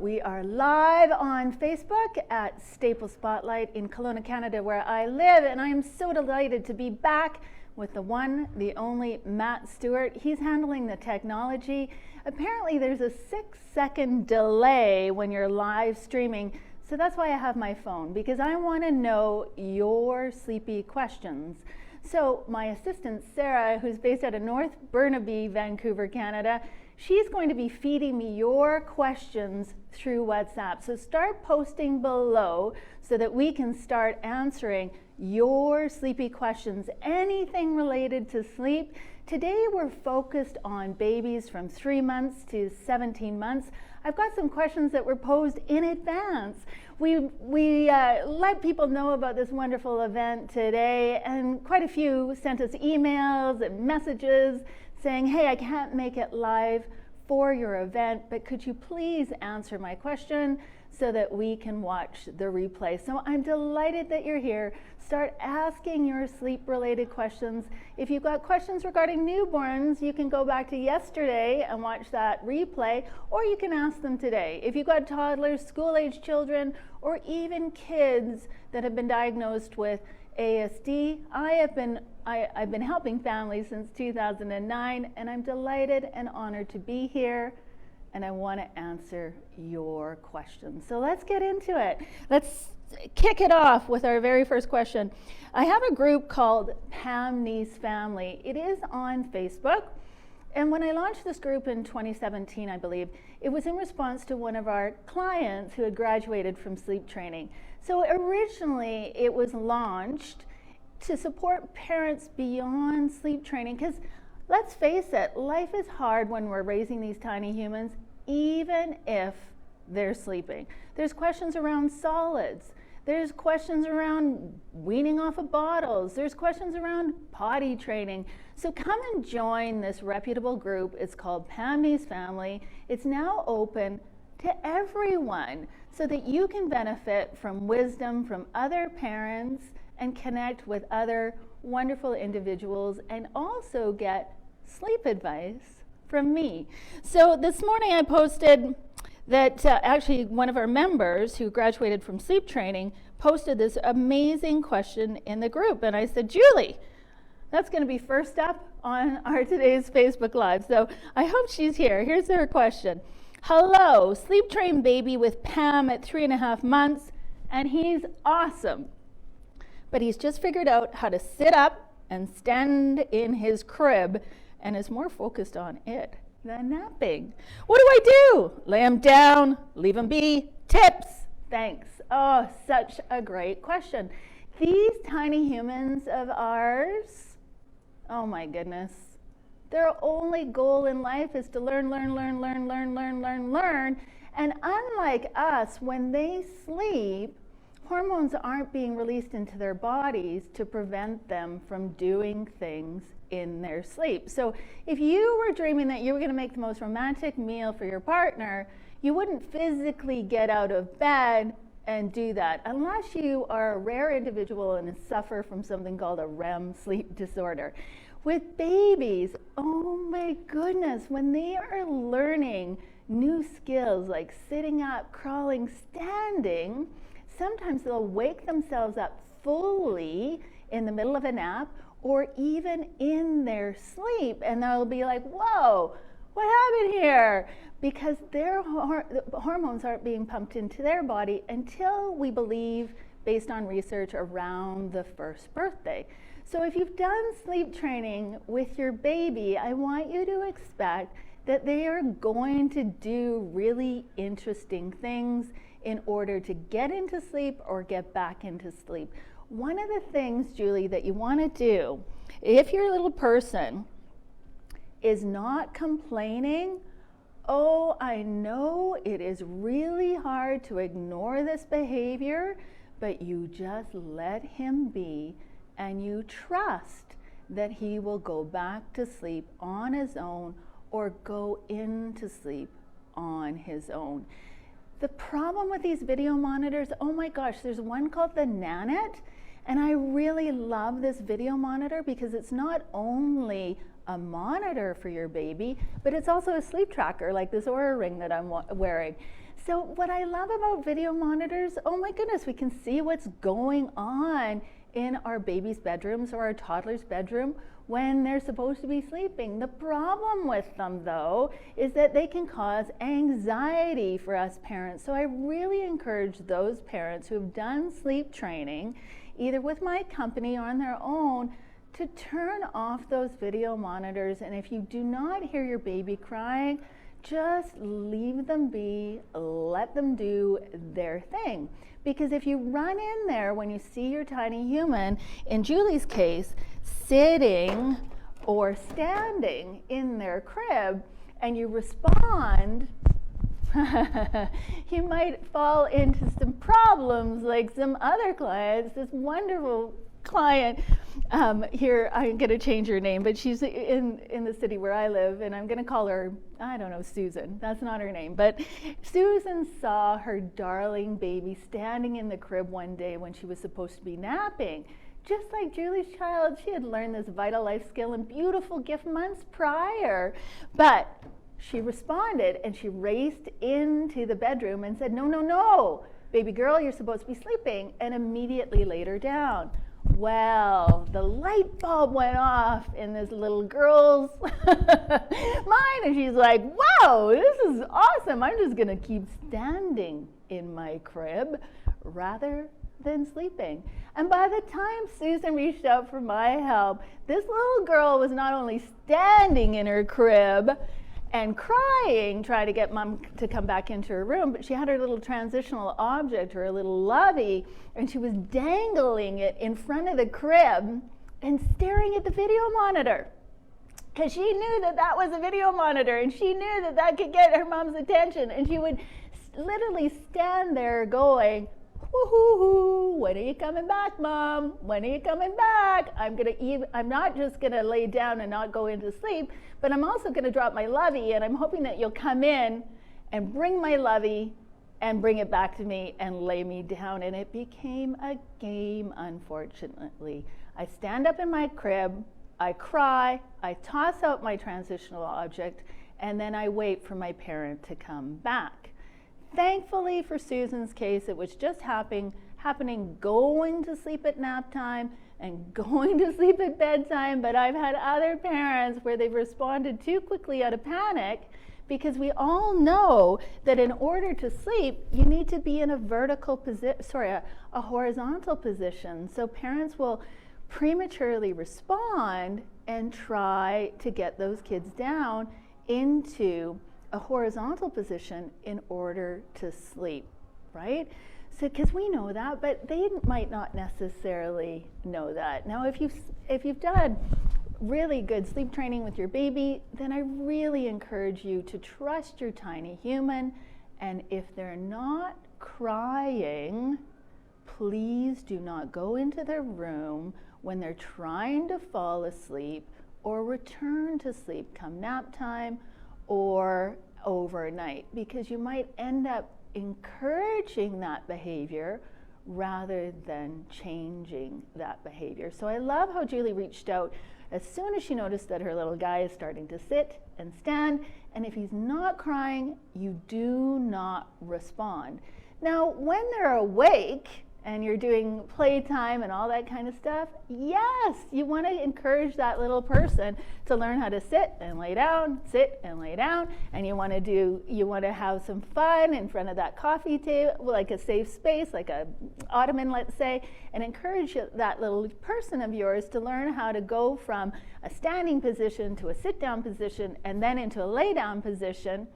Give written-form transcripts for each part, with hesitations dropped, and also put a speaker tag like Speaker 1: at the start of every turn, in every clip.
Speaker 1: We are live on Facebook at Staple Spotlight in Kelowna, Canada, where I live, and I am so delighted to be back with the one, the only Matt Stewart. He's handling the technology. Apparently there's a 6-second delay when you're live streaming, so that's why I have my phone, because I want to know your sleepy questions. So my assistant Sarah, who's based out of North Burnaby, Vancouver, Canada, she's going to be feeding me your questions through WhatsApp. So start posting below so that we can start answering your sleepy questions, anything related to sleep. Today we're focused on babies from 3 months to 17 months. I've got some questions that were posed in advance. We let people know about this wonderful event today, and quite a few sent us emails and messages saying, hey, I can't make it live for your event, but could you please answer my question so that we can watch the replay? So I'm delighted that you're here. Start asking your sleep-related questions. If you've got questions regarding newborns, you can go back to yesterday and watch that replay, or you can ask them today. If you've got toddlers, school-age children, or even kids that have been diagnosed with ASD, I've been helping families since 2009, and I'm delighted and honored to be here, and I want to answer your questions. So let's get into it. Let's kick it off with our very first question. I have a group called Pam Nease Family. It is on Facebook, and when I launched this group in 2017, I believe, it was in response to one of our clients who had graduated from sleep training. So originally it was launched to support parents beyond sleep training, because let's face it, life is hard when we're raising these tiny humans, even if they're sleeping. There's questions around solids. There's questions around weaning off of bottles. There's questions around potty training. So come and join this reputable group. It's called Pam Nease Family. It's now open to everyone so that you can benefit from wisdom from other parents and connect with other wonderful individuals and also get sleep advice from me. So this morning I posted that actually one of our members who graduated from sleep training posted this amazing question in the group, and I said, Julie, that's going to be first up on our today's Facebook Live. So I hope she's here. Here's her question. Hello, sleep trained baby with Pam at 3.5 months, and he's awesome. But he's just figured out how to sit up and stand in his crib and is more focused on it than napping. What do I do? Lay him down, leave him be, tips. Thanks. Oh, such a great question. These tiny humans of ours, oh my goodness, their only goal in life is to learn. And unlike us, when they sleep, hormones aren't being released into their bodies to prevent them from doing things in their sleep. So if you were dreaming that you were going to make the most romantic meal for your partner, you wouldn't physically get out of bed and do that unless you are a rare individual and suffer from something called a REM sleep disorder. With babies, oh my goodness, when they are learning new skills like sitting up, crawling, standing, sometimes they'll wake themselves up fully in the middle of a nap or even in their sleep, and they'll be like, whoa, what happened here? Because their hormones aren't being pumped into their body until, we believe, based on research, around the first birthday. So if you've done sleep training with your baby, I want you to expect that they are going to do really interesting things in order to get into sleep or get back into sleep. One of the things, Julie, that you want to do, if your little person is not complaining, oh, I know it is really hard to ignore this behavior, but you just let him be and you trust that he will go back to sleep on his own or go into sleep on his own. The problem with these video monitors, oh my gosh, there's one called the Nanit, and I really love this video monitor because it's not only a monitor for your baby, but it's also a sleep tracker like this Oura Ring that I'm wearing. So what I love about video monitors, oh my goodness, we can see what's going on in our baby's bedrooms or our toddler's bedroom when they're supposed to be sleeping. The problem with them, though, is that they can cause anxiety for us parents. So I really encourage those parents who have done sleep training, either with my company or on their own, to turn off those video monitors. And if you do not hear your baby crying, just leave them be, let them do their thing. Because if you run in there when you see your tiny human, in Julie's case, sitting or standing in their crib, and you respond, you might fall into some problems like some other clients. This wonderful client here, I'm going to change her name, but she's in the city where I live, and I'm going to call her, I don't know, Susan. That's not her name. But Susan saw her darling baby standing in the crib one day when she was supposed to be napping. Just like Julie's child, she had learned this vital life skill and beautiful gift months prior. But she responded, and she raced into the bedroom and said, no, no, no, baby girl, you're supposed to be sleeping, and immediately laid her down. Well, the light bulb went off in this little girl's mind, and she's like, wow, this is awesome. I'm just going to keep standing in my crib rather than sleeping. And by the time Susan reached out for my help, this little girl was not only standing in her crib and crying, trying to get mom to come back into her room, but she had her little transitional object, her little lovey, and she was dangling it in front of the crib and staring at the video monitor. Because she knew that that was a video monitor, and she knew that that could get her mom's attention. And she would literally stand there going, woo-hoo-hoo, when are you coming back, Mom? When are you coming back? I'm not just gonna lay down and not go into sleep, but I'm also gonna drop my lovey, and I'm hoping that you'll come in and bring my lovey and bring it back to me and lay me down. And it became a game, unfortunately. I stand up in my crib, I cry, I toss out my transitional object, and then I wait for my parent to come back. Thankfully for Susan's case, it was just happening going to sleep at nap time and going to sleep at bedtime, but I've had other parents where they've responded too quickly out of panic, because we all know that in order to sleep, you need to be in a horizontal position. So parents will prematurely respond and try to get those kids down into a horizontal position in order to sleep, right? So, because we know that, but they might not necessarily know that. Now, if you've done really good sleep training with your baby, then I really encourage you to trust your tiny human, and if they're not crying, please do not go into their room when they're trying to fall asleep or return to sleep come nap time or overnight, because you might end up encouraging that behavior rather than changing that behavior. So I love how Julie reached out as soon as she noticed that her little guy is starting to sit and stand, and if he's not crying, you do not respond. Now, when they're awake and you're doing playtime and all that kind of stuff, yes, you want to encourage that little person to learn how to sit and lay down, and you want to have some fun in front of that coffee table, like a safe space, like a ottoman, let's say, and encourage that little person of yours to learn how to go from a standing position to a sit-down position and then into a lay-down position,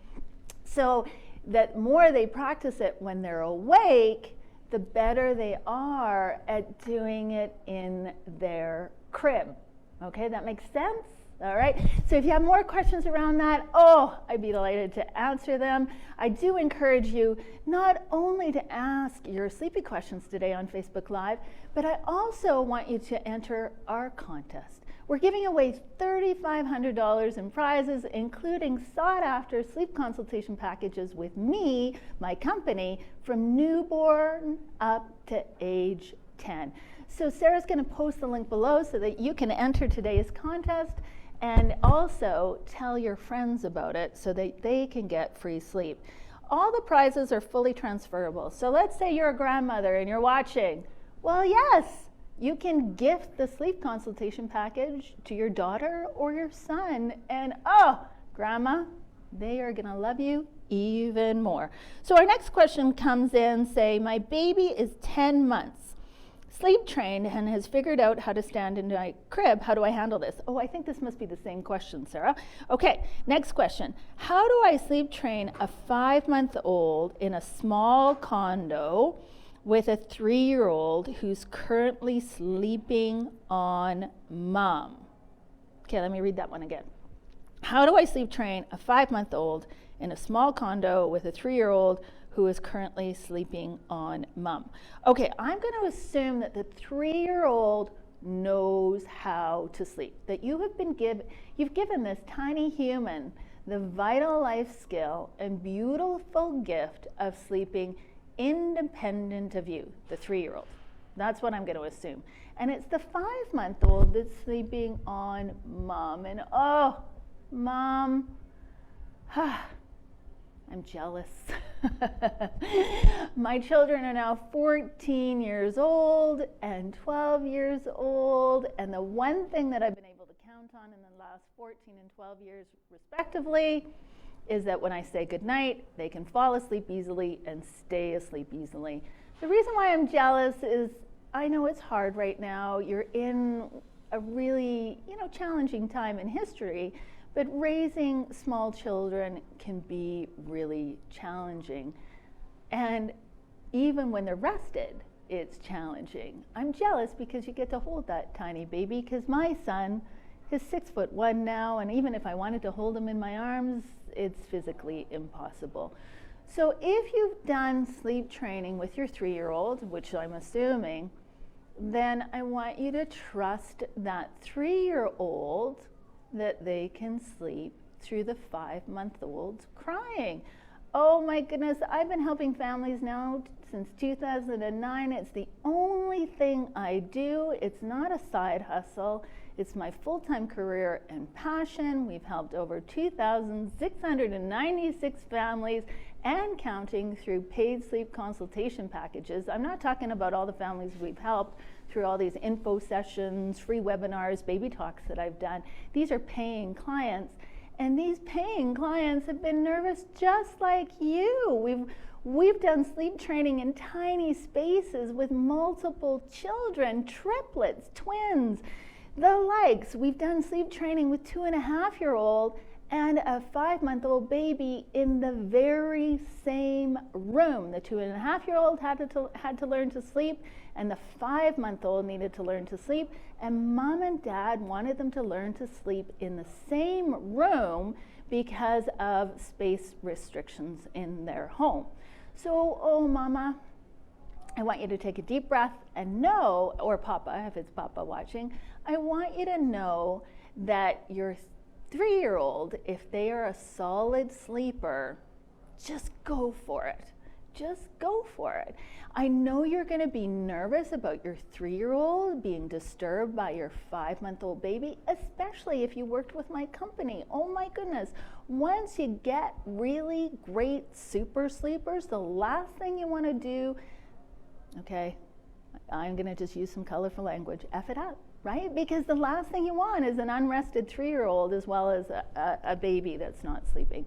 Speaker 1: so that more they practice it when they're awake, the better they are at doing it in their crib. Okay, that makes sense? All right, so if you have more questions around that, I'd be delighted to answer them. I do encourage you not only to ask your sleepy questions today on Facebook Live, but I also want you to enter our contest. We're giving away $3,500 in prizes, including sought-after sleep consultation packages with me, my company, from newborn up to age 10. So Sarah's going to post the link below so that you can enter today's contest, and also tell your friends about it so that they can get free sleep. all the prizes are fully transferable. So let's say you're a grandmother and you're watching. Well, yes, you can gift the sleep consultation package to your daughter or your son. And oh, grandma, they are gonna love you even more. So our next question comes in, say, my baby is 10 months, sleep trained and has figured out how to stand in my crib. How do I handle this? Oh, I think this must be the same question, Sarah. Okay, next question. How do I sleep train a 5-month-old in a small condo with a 3-year-old who's currently sleeping on mom? Okay, let me read that one again. How do I sleep train a 5-month-old in a small condo with a 3-year-old who is currently sleeping on mom? Okay, I'm going to assume that the 3-year-old knows how to sleep, that you've given this tiny human the vital life skill and beautiful gift of sleeping independent of you, the 3-year-old. That's what I'm going to assume. And it's the 5-month-old that's sleeping on mom. And oh, mom, I'm jealous. My children are now 14 years old and 12 years old, and the one thing that I've been able to count on in the last 14 and 12 years respectively is that when I say goodnight, they can fall asleep easily and stay asleep easily. The reason why I'm jealous is I know it's hard right now. You're in a really, challenging time in history, but raising small children can be really challenging. And even when they're rested, it's challenging. I'm jealous because you get to hold that tiny baby, because my son is 6'1" now, and even if I wanted to hold him in my arms, it's physically impossible. So if you've done sleep training with your 3-year-old, which I'm assuming, then I want you to trust that 3-year-old that they can sleep through the 5-month-old's crying. Oh my goodness, I've been helping families now since 2009. It's the only thing I do. It's not a side hustle. It's my full-time career and passion. We've helped over 2,696 families and counting through paid sleep consultation packages. I'm not talking about all the families we've helped through all these info sessions, free webinars, baby talks that I've done. These are paying clients, and these paying clients have been nervous just like you. We've done sleep training in tiny spaces with multiple children, triplets, twins, the likes. We've done sleep training with 2.5-year-old and a 5-month-old baby in the very same room. The 2.5-year-old had to learn to sleep, and the 5-month-old needed to learn to sleep, and mom and dad wanted them to learn to sleep in the same room because of space restrictions in their home. So, oh mama, I want you to take a deep breath and know, or papa, if it's papa watching, I want you to know that your 3-year-old, if they are a solid sleeper, just go for it. Just go for it. I know you're going to be nervous about your 3-year-old being disturbed by your 5-month-old baby, especially if you worked with my company. Oh my goodness. Once you get really great super sleepers, the last thing you want to do, okay, I'm going to just use some colorful language, F it up, right? Because the last thing you want is an unrested 3-year-old as well as a baby that's not sleeping.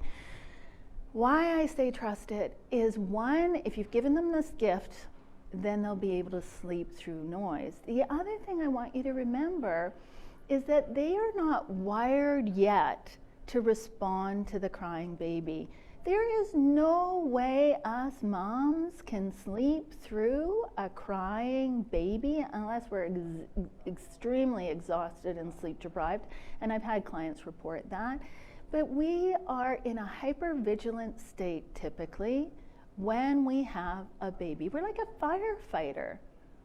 Speaker 1: Why I say trust it is, one, if you've given them this gift, then they'll be able to sleep through noise. The other thing I want you to remember is that they are not wired yet to respond to the crying baby. There is no way us moms can sleep through a crying baby unless we're extremely exhausted and sleep deprived, and I've had clients report that. But we are in a hypervigilant state typically when we have a baby. We're like a firefighter.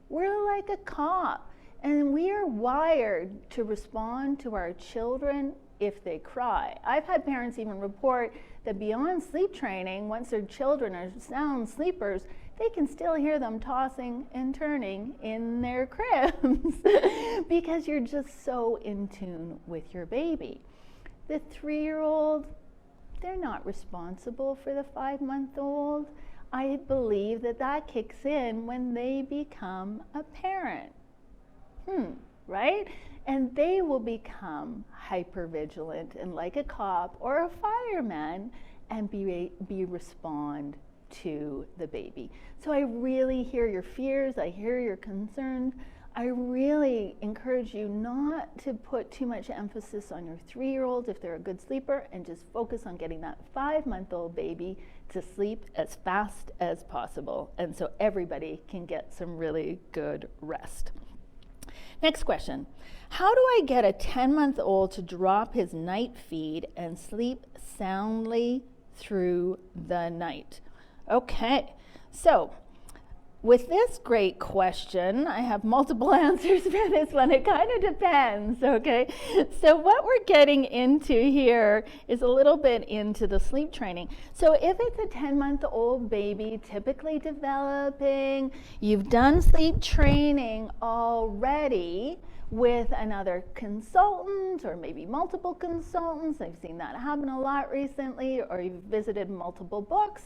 Speaker 1: We're like a cop. And we are wired to respond to our children if they cry. I've had parents even report that beyond sleep training, once their children are sound sleepers, they can still hear them tossing and turning in their cribs because you're just so in tune with your baby. The 3-year-old, they're not responsible for the 5-month-old. I believe that that kicks in when they become a parent. Right? And they will become hypervigilant and like a cop or a fireman and respond to the baby. So I really hear your fears, I hear your concerns. I really encourage you not to put too much emphasis on your 3-year-old if they're a good sleeper, and just focus on getting that 5-month-old baby to sleep as fast as possible, and so everybody can get some really good rest. Next question. How do I get a 10-month-old to drop his night feed and sleep soundly through the night? Okay, so with this great question, I have multiple answers for this one. It kind of depends, okay? So what we're getting into here is a little bit into the sleep training. So if it's a 10-month-old baby, typically developing, you've done sleep training already with another consultant or maybe multiple consultants. I've seen that happen a lot recently, or you've visited multiple books.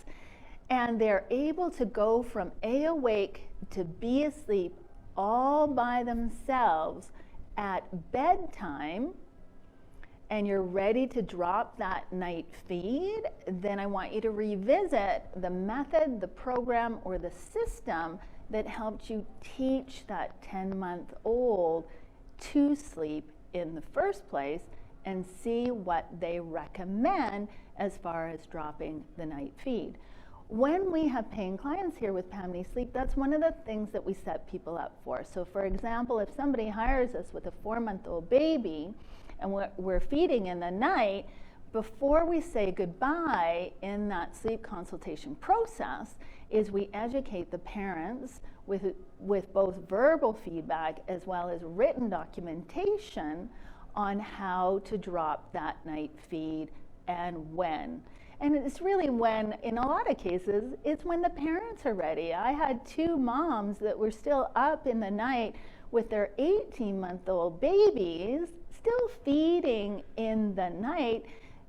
Speaker 1: And they're able to go from A, awake, to B, asleep, all by themselves at bedtime, and you're ready to drop that night feed, then I want you to revisit the method, the program, or the system that helped you teach that 10-month-old to sleep in the first place, and see what they recommend as far as dropping the night feed. When we have paying clients here with Pam Nease Sleep, that's one of the things that we set people up for. So for example, if somebody hires us with a 4-month-old baby and we're feeding in the night, before we say goodbye in that sleep consultation process is we educate the parents with both verbal feedback as well as written documentation on how to drop that night feed and when. And it's really when, in a lot of cases, it's when the parents are ready. I had 2 moms that were still up in the night with their 18-month-old babies, still feeding in the night.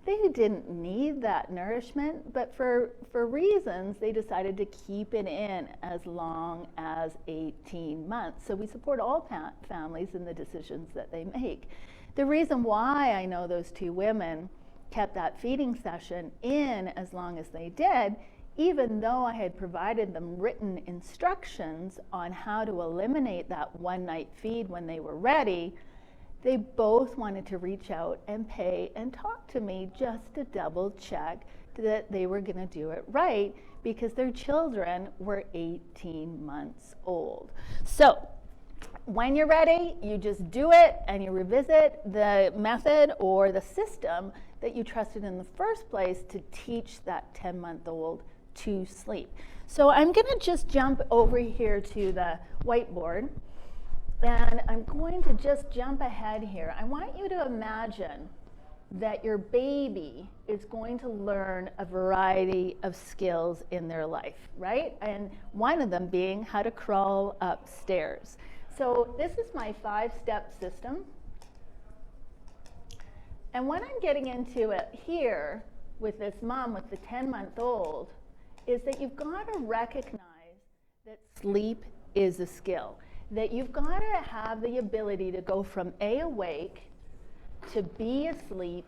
Speaker 1: They didn't need that nourishment, but for reasons, they decided to keep it in as long as 18 months. So we support all families in the decisions that they make. The reason why I know those 2 women kept that feeding session in as long as they did, even though I had provided them written instructions on how to eliminate that one-night feed when they were ready, they both wanted to reach out and pay and talk to me just to double check that they were going to do it right, because their children were 18 months old. So when you're ready, you just do it and you revisit the method or the system that you trusted in the first place to teach that 10-month-old to sleep. So I'm going to just jump over here to the whiteboard, and I'm going to just jump ahead here. I want you to imagine that your baby is going to learn a variety of skills in their life, right? And one of them being how to crawl upstairs. So this is my 5-step system. And what I'm getting into it here with this mom with the 10-month-old is that you've got to recognize that sleep is a skill, that you've got to have the ability to go from A, awake, to B, asleep,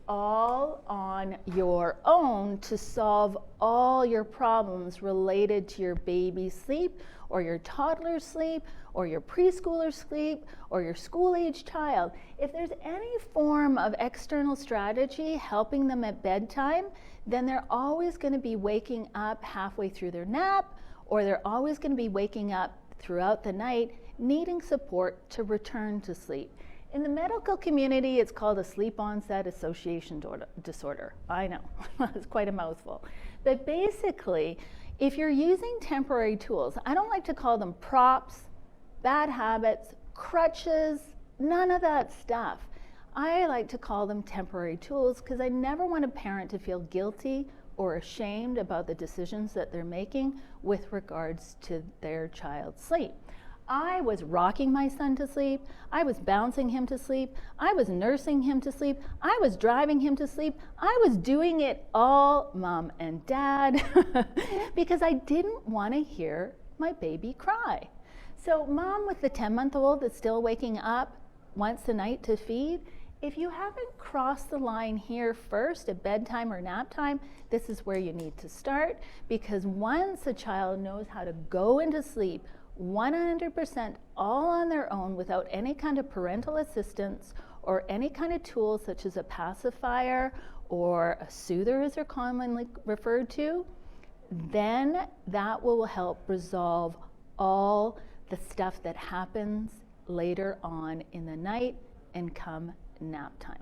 Speaker 1: all on your own to solve all your problems related to your baby's sleep, or your toddler's sleep, or your preschooler sleep, or your school-age child. If there's any form of external strategy helping them at bedtime, then they're always going to be waking up halfway through their nap, or they're always going to be waking up throughout the night needing support to return to sleep. In the medical community, it's called a sleep onset association disorder. I know, it's quite a mouthful. But basically, if you're using temporary tools, I don't like to call them props, bad habits, crutches, none of that stuff. I like to call them temporary tools because I never want a parent to feel guilty or ashamed about the decisions that they're making with regards to their child's sleep. I was rocking my son to sleep. I was bouncing him to sleep. I was nursing him to sleep. I was driving him to sleep. I was doing it all, Mom and Dad, because I didn't want to hear my baby cry. So mom with the 10-month-old that's still waking up once a night to feed, if you haven't crossed the line here first at bedtime or nap time, this is where you need to start, because once a child knows how to go into sleep 100% all on their own without any kind of parental assistance or any kind of tool such as a pacifier or a soother as they're commonly referred to, then that will help resolve all the stuff that happens later on in the night and come nap time.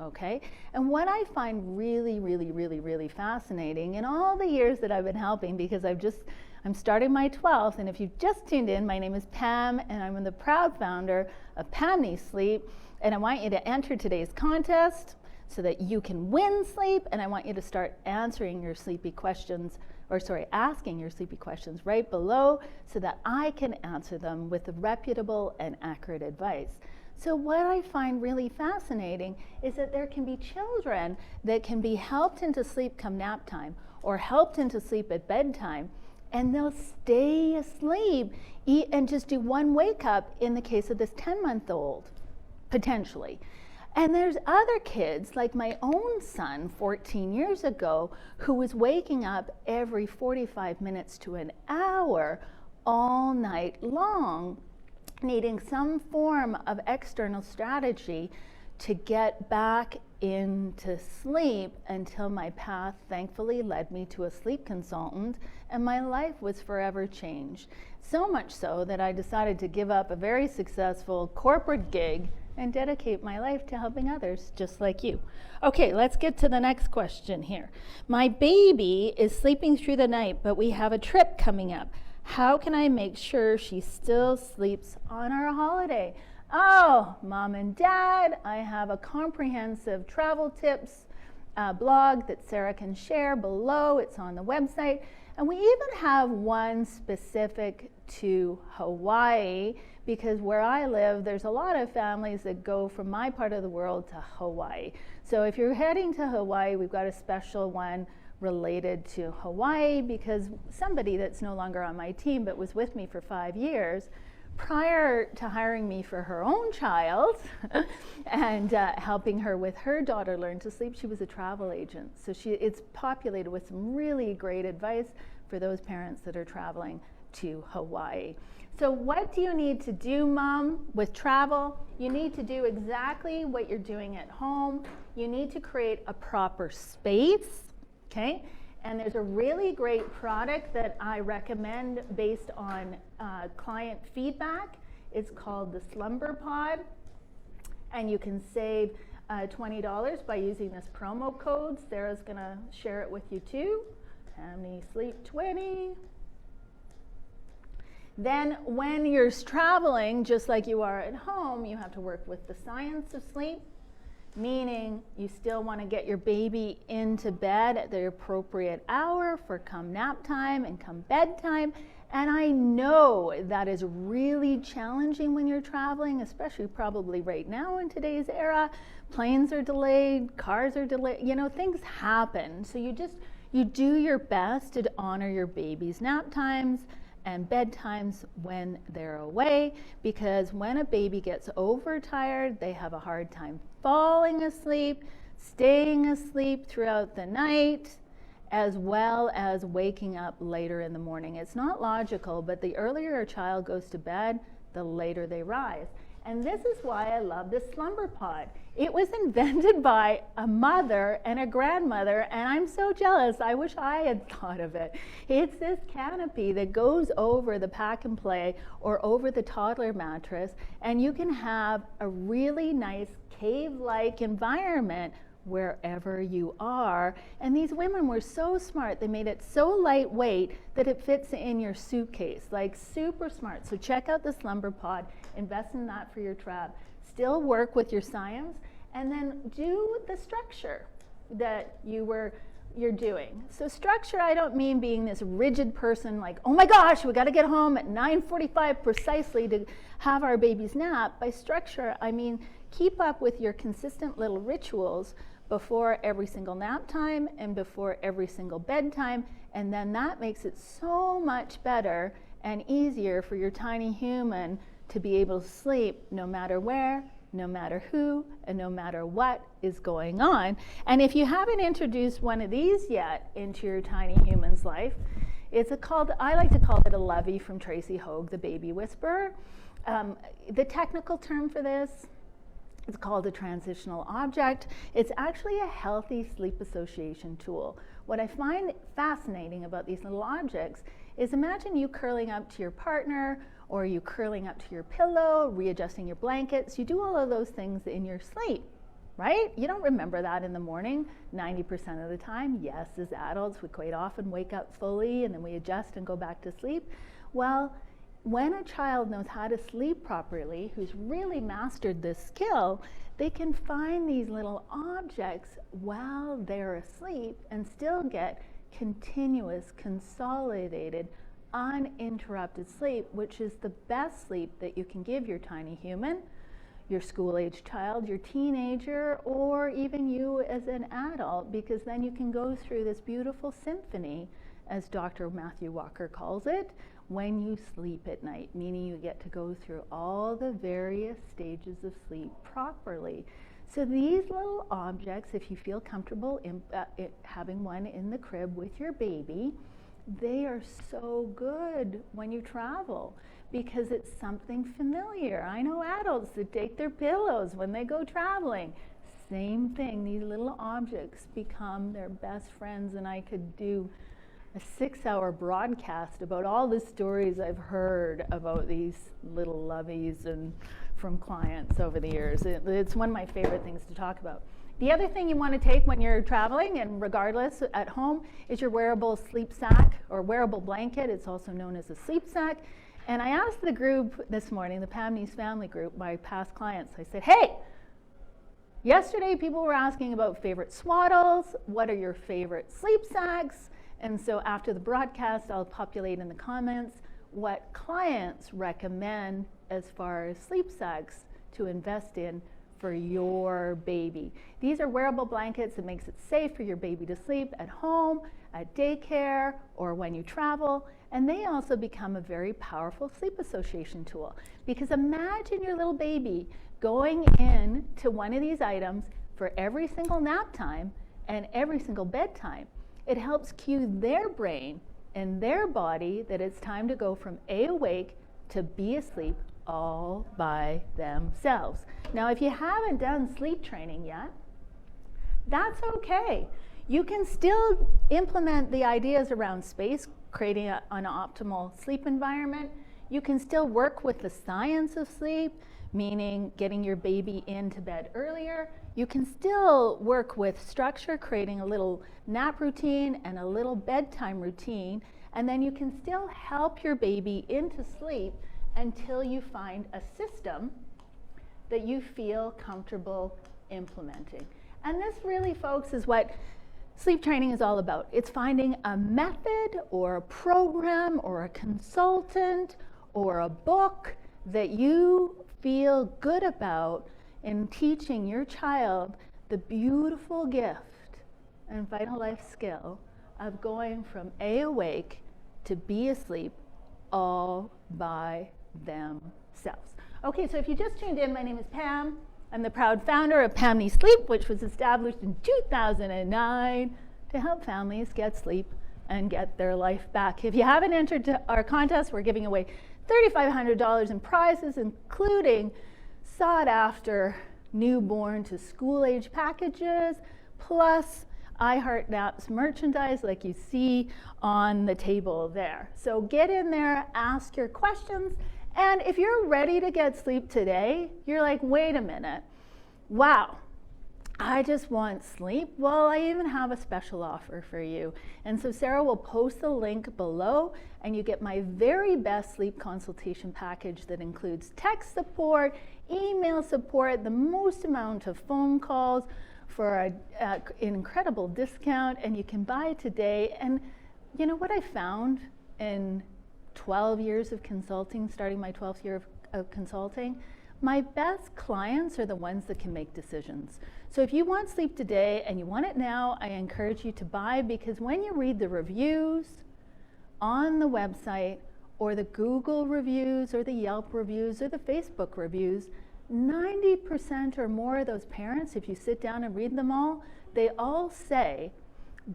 Speaker 1: Okay? And what I find really fascinating in all the years that I've been helping, because I'm starting my 12th, and if you've just tuned in, my name is Pam, and I'm the proud founder of Pam Nease Sleep, and I want you to enter today's contest so that you can win sleep, and I want you to start asking your sleepy questions right below so that I can answer them with reputable and accurate advice. So what I find really fascinating is that there can be children that can be helped into sleep come nap time or helped into sleep at bedtime, and they'll stay asleep and just do one wake up in the case of this 10-month-old, potentially. And there's other kids, like my own son 14 years ago, who was waking up every 45 minutes to an hour all night long, needing some form of external strategy to get back into sleep, until my path thankfully led me to a sleep consultant and my life was forever changed. So much so that I decided to give up a very successful corporate gig and dedicate my life to helping others just like you. Okay, let's get to the next question here. My baby is sleeping through the night, but we have a trip coming up. How can I make sure she still sleeps on our holiday? Oh, Mom and Dad, I have a comprehensive travel tips blog that Sarah can share below. It's on the website. And we even have one specific to Hawaii, because where I live, there's a lot of families that go from my part of the world to Hawaii. So if you're heading to Hawaii, we've got a special one related to Hawaii, because somebody that's no longer on my team but was with me for 5 years, prior to hiring me for her own child and helping her with her daughter learn to sleep, she was a travel agent. So it's populated with some really great advice for those parents that are traveling to Hawaii. So what do you need to do, Mom, with travel? You need to do exactly what you're doing at home. You need to create a proper space, okay? And there's a really great product that I recommend based on client feedback. It's called the Slumber Pod, and you can save $20 by using this promo code. Sarah's gonna share it with you too. Pam Nease Sleep 20. Then when you're traveling, just like you are at home, you have to work with the science of sleep, meaning you still want to get your baby into bed at the appropriate hour for come nap time and come bedtime. And I know that is really challenging when you're traveling, especially probably right now in today's era. Planes are delayed, cars are delayed, things happen. So you do your best to honor your baby's nap times and bedtimes when they're away, because when a baby gets overtired, they have a hard time falling asleep, staying asleep throughout the night, as well as waking up later in the morning. It's not logical, but the earlier a child goes to bed, the later they rise. And this is why I love this Slumber Pod. It was invented by a mother and a grandmother, and I'm so jealous. I wish I had thought of it. It's this canopy that goes over the pack and play or over the toddler mattress, and you can have a really nice cave-like environment wherever you are. And these women were so smart. They made it so lightweight that it fits in your suitcase, like super smart. So check out the Slumber Pod, invest in that for your trap. Still work with your science, and then do the structure that you were you're doing. So structure, I don't mean being this rigid person like, oh my gosh, we got to get home at 9:45 precisely to have our baby's nap. By structure, I mean keep up with your consistent little rituals before every single nap time and before every single bedtime, and then that makes it so much better and easier for your tiny human to be able to sleep no matter where, no matter who, and no matter what is going on. And if you haven't introduced one of these yet into your tiny human's life, I like to call it a lovey from Tracy Hogue, the baby whisperer. The technical term for this, it's called a transitional object. It's actually a healthy sleep association tool. What I find fascinating about these little objects is imagine you curling up to your partner, or you curling up to your pillow, readjusting your blankets. You do all of those things in your sleep, right? You don't remember that in the morning 90% of the time. Yes, as adults, we quite often wake up fully and then we adjust and go back to sleep. Well, when a child knows how to sleep properly, who's really mastered this skill, they can find these little objects while they're asleep and still get continuous, consolidated, uninterrupted sleep, which is the best sleep that you can give your tiny human, your school-age child, your teenager, or even you as an adult, because then you can go through this beautiful symphony, as Dr. Matthew Walker calls it, when you sleep at night, meaning you get to go through all the various stages of sleep properly. So these little objects, if you feel comfortable in, having one in the crib with your baby, they are so good when you travel because it's something familiar. I know adults that take their pillows when they go traveling. Same thing, these little objects become their best friends, and I could do a 6-hour broadcast about all the stories I've heard about these little loveys and from clients over the years. It's one of my favorite things to talk about. The other thing you want to take when you're traveling, and regardless at home, is your wearable sleep sack or wearable blanket. It's also known as a sleep sack. And I asked the group this morning, the Pam Nease family group, my past clients, I said, hey, yesterday people were asking about favorite swaddles. What are your favorite sleep sacks? And so after the broadcast, I'll populate in the comments what clients recommend as far as sleep sacks to invest in for your baby. These are wearable blankets that makes it safe for your baby to sleep at home, at daycare, or when you travel. And they also become a very powerful sleep association tool. Because imagine your little baby going in to one of these items for every single nap time and every single bedtime. It helps cue their brain and their body that it's time to go from A, awake, to B, asleep, all by themselves. Now, if you haven't done sleep training yet, that's okay. You can still implement the ideas around space, creating an optimal sleep environment. You can still work with the science of sleep, meaning getting your baby into bed earlier. You can still work with structure, creating a little nap routine and a little bedtime routine, and then you can still help your baby into sleep until you find a system that you feel comfortable implementing. And this really, folks, is what sleep training is all about. It's finding a method or a program or a consultant or a book that you feel good about in teaching your child the beautiful gift and vital life skill of going from A, awake, to B, asleep, all by themselves. Okay, so if you just tuned in, my name is Pam. I'm the proud founder of Pam Nease Sleep, which was established in 2009 to help families get sleep and get their life back. If you haven't entered our contest, we're giving away $3,500 in prizes, including sought-after newborn to school-age packages, plus iHeartNaps merchandise like you see on the table there. So get in there, ask your questions, and if you're ready to get sleep today, you're like, wait a minute, wow, I just want sleep. Well, I even have a special offer for you. And so Sarah will post the link below, and you get my very best sleep consultation package that includes text support, email support, the most amount of phone calls for an incredible discount, and you can buy today. And you know what I found in 12 years of consulting, starting my 12th year of consulting? My best clients are the ones that can make decisions. So if you want sleep today and you want it now, I encourage you to buy, because when you read the reviews on the website, or the Google reviews, or the Yelp reviews, or the Facebook reviews, 90% or more of those parents, if you sit down and read them all, they all say,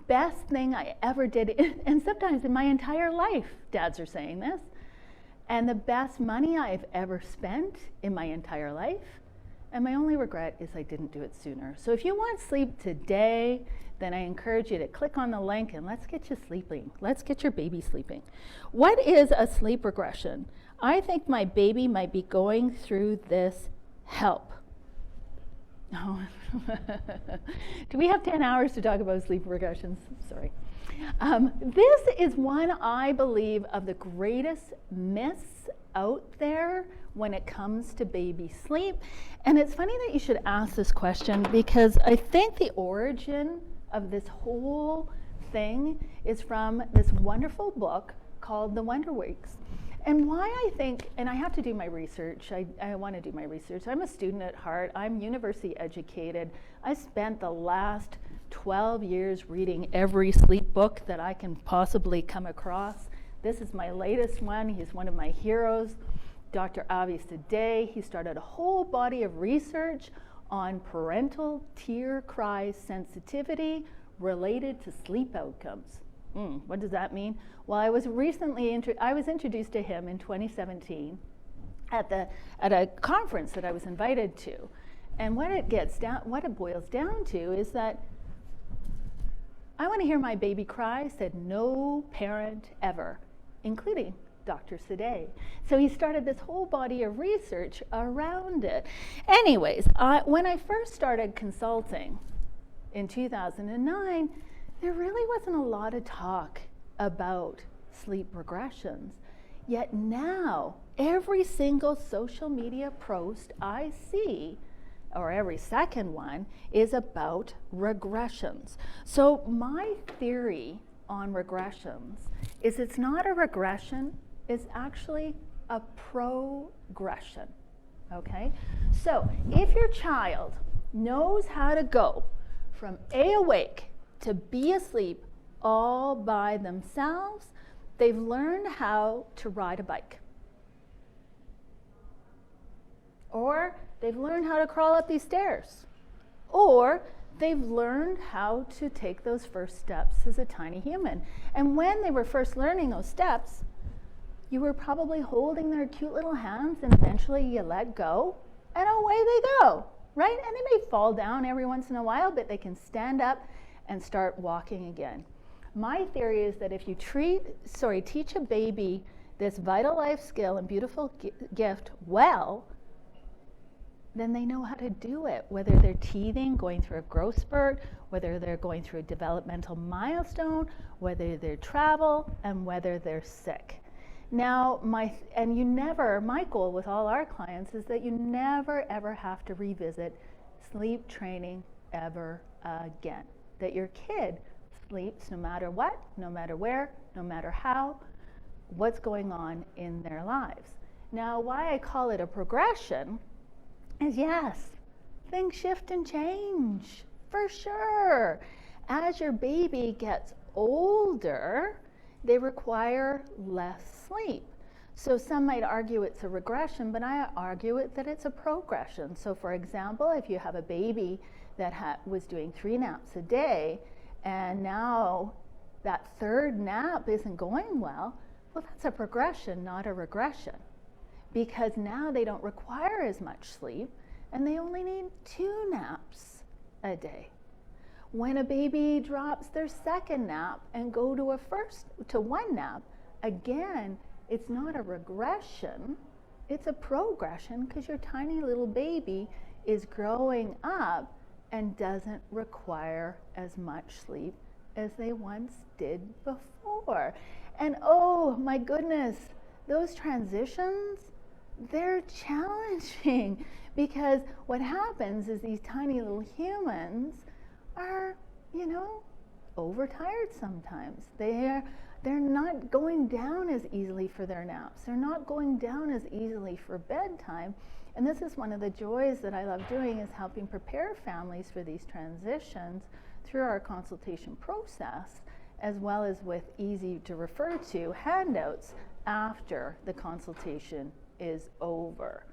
Speaker 1: best thing I ever did, and sometimes in my entire life, dads are saying this, and the best money I've ever spent in my entire life, and my only regret is I didn't do it sooner. So if you want sleep today, then I encourage you to click on the link and let's get you sleeping. Let's get your baby sleeping. What is a sleep regression? I think my baby might be going through this. Help. Oh. Do we have 10 hours to talk about sleep regressions? Sorry. This is one, I believe, of the greatest myths out there when it comes to baby sleep. And it's funny that you should ask this question, because I think the origin of this whole thing is from this wonderful book called The Wonder Weeks. And why I think, and I have to do my research, I want to do my research. I'm a student at heart, I'm university educated. I spent the last 12 years reading every sleep book that I can possibly come across. This is my latest one. He's one of my heroes, Dr. Avi Sadeh. He started a whole body of research on parental tear cry sensitivity related to sleep outcomes. What does that mean? Well, I was recently I was introduced to him in 2017 at a conference that I was invited to. And what it boils down to is that I want to hear my baby cry, said no parent ever, including Dr. Sadeh. So he started this whole body of research around it. Anyways, when I first started consulting in 2009, there really wasn't a lot of talk about sleep regressions. Yet now, every single social media post I see, or every second one, is about regressions. So my theory on regressions is it's not a regression, it's actually a progression, okay? So if your child knows how to go from A, awake, to B, asleep all by themselves, they've learned how to ride a bike. Or they've learned how to crawl up these stairs. Or they've learned how to take those first steps as a tiny human. And when they were first learning those steps, you were probably holding their cute little hands, and eventually you let go, and away they go, right? And they may fall down every once in a while, but they can stand up and start walking again. My theory is that if you teach a baby this vital life skill and beautiful gift well, then they know how to do it, whether they're teething, going through a growth spurt, whether they're going through a developmental milestone, whether they're travel, and whether they're sick. Now, my goal with all our clients is that you never ever have to revisit sleep training ever again. That your kid sleeps no matter what, no matter where, no matter how, what's going on in their lives. Now, why I call it a progression is, yes, things shift and change, for sure. As your baby gets older, they require less sleep. So some might argue it's a regression, but I argue that it's a progression. So for example, if you have a baby that was doing 3 naps a day, and now that third nap isn't going well, that's a progression, not a regression. Because now they don't require as much sleep, and they only need 2 naps a day. When a baby drops their second nap and go to 1 nap, again, it's not a regression, it's a progression, because your tiny little baby is growing up and doesn't require as much sleep as they once did before. And oh my goodness, those transitions, they're challenging, Because what happens is these tiny little humans are, overtired sometimes. They're not going down as easily for their naps. They're not going down as easily for bedtime. And this is one of the joys that I love doing, is helping prepare families for these transitions through our consultation process, as well as with easy to refer to handouts after the consultation is over.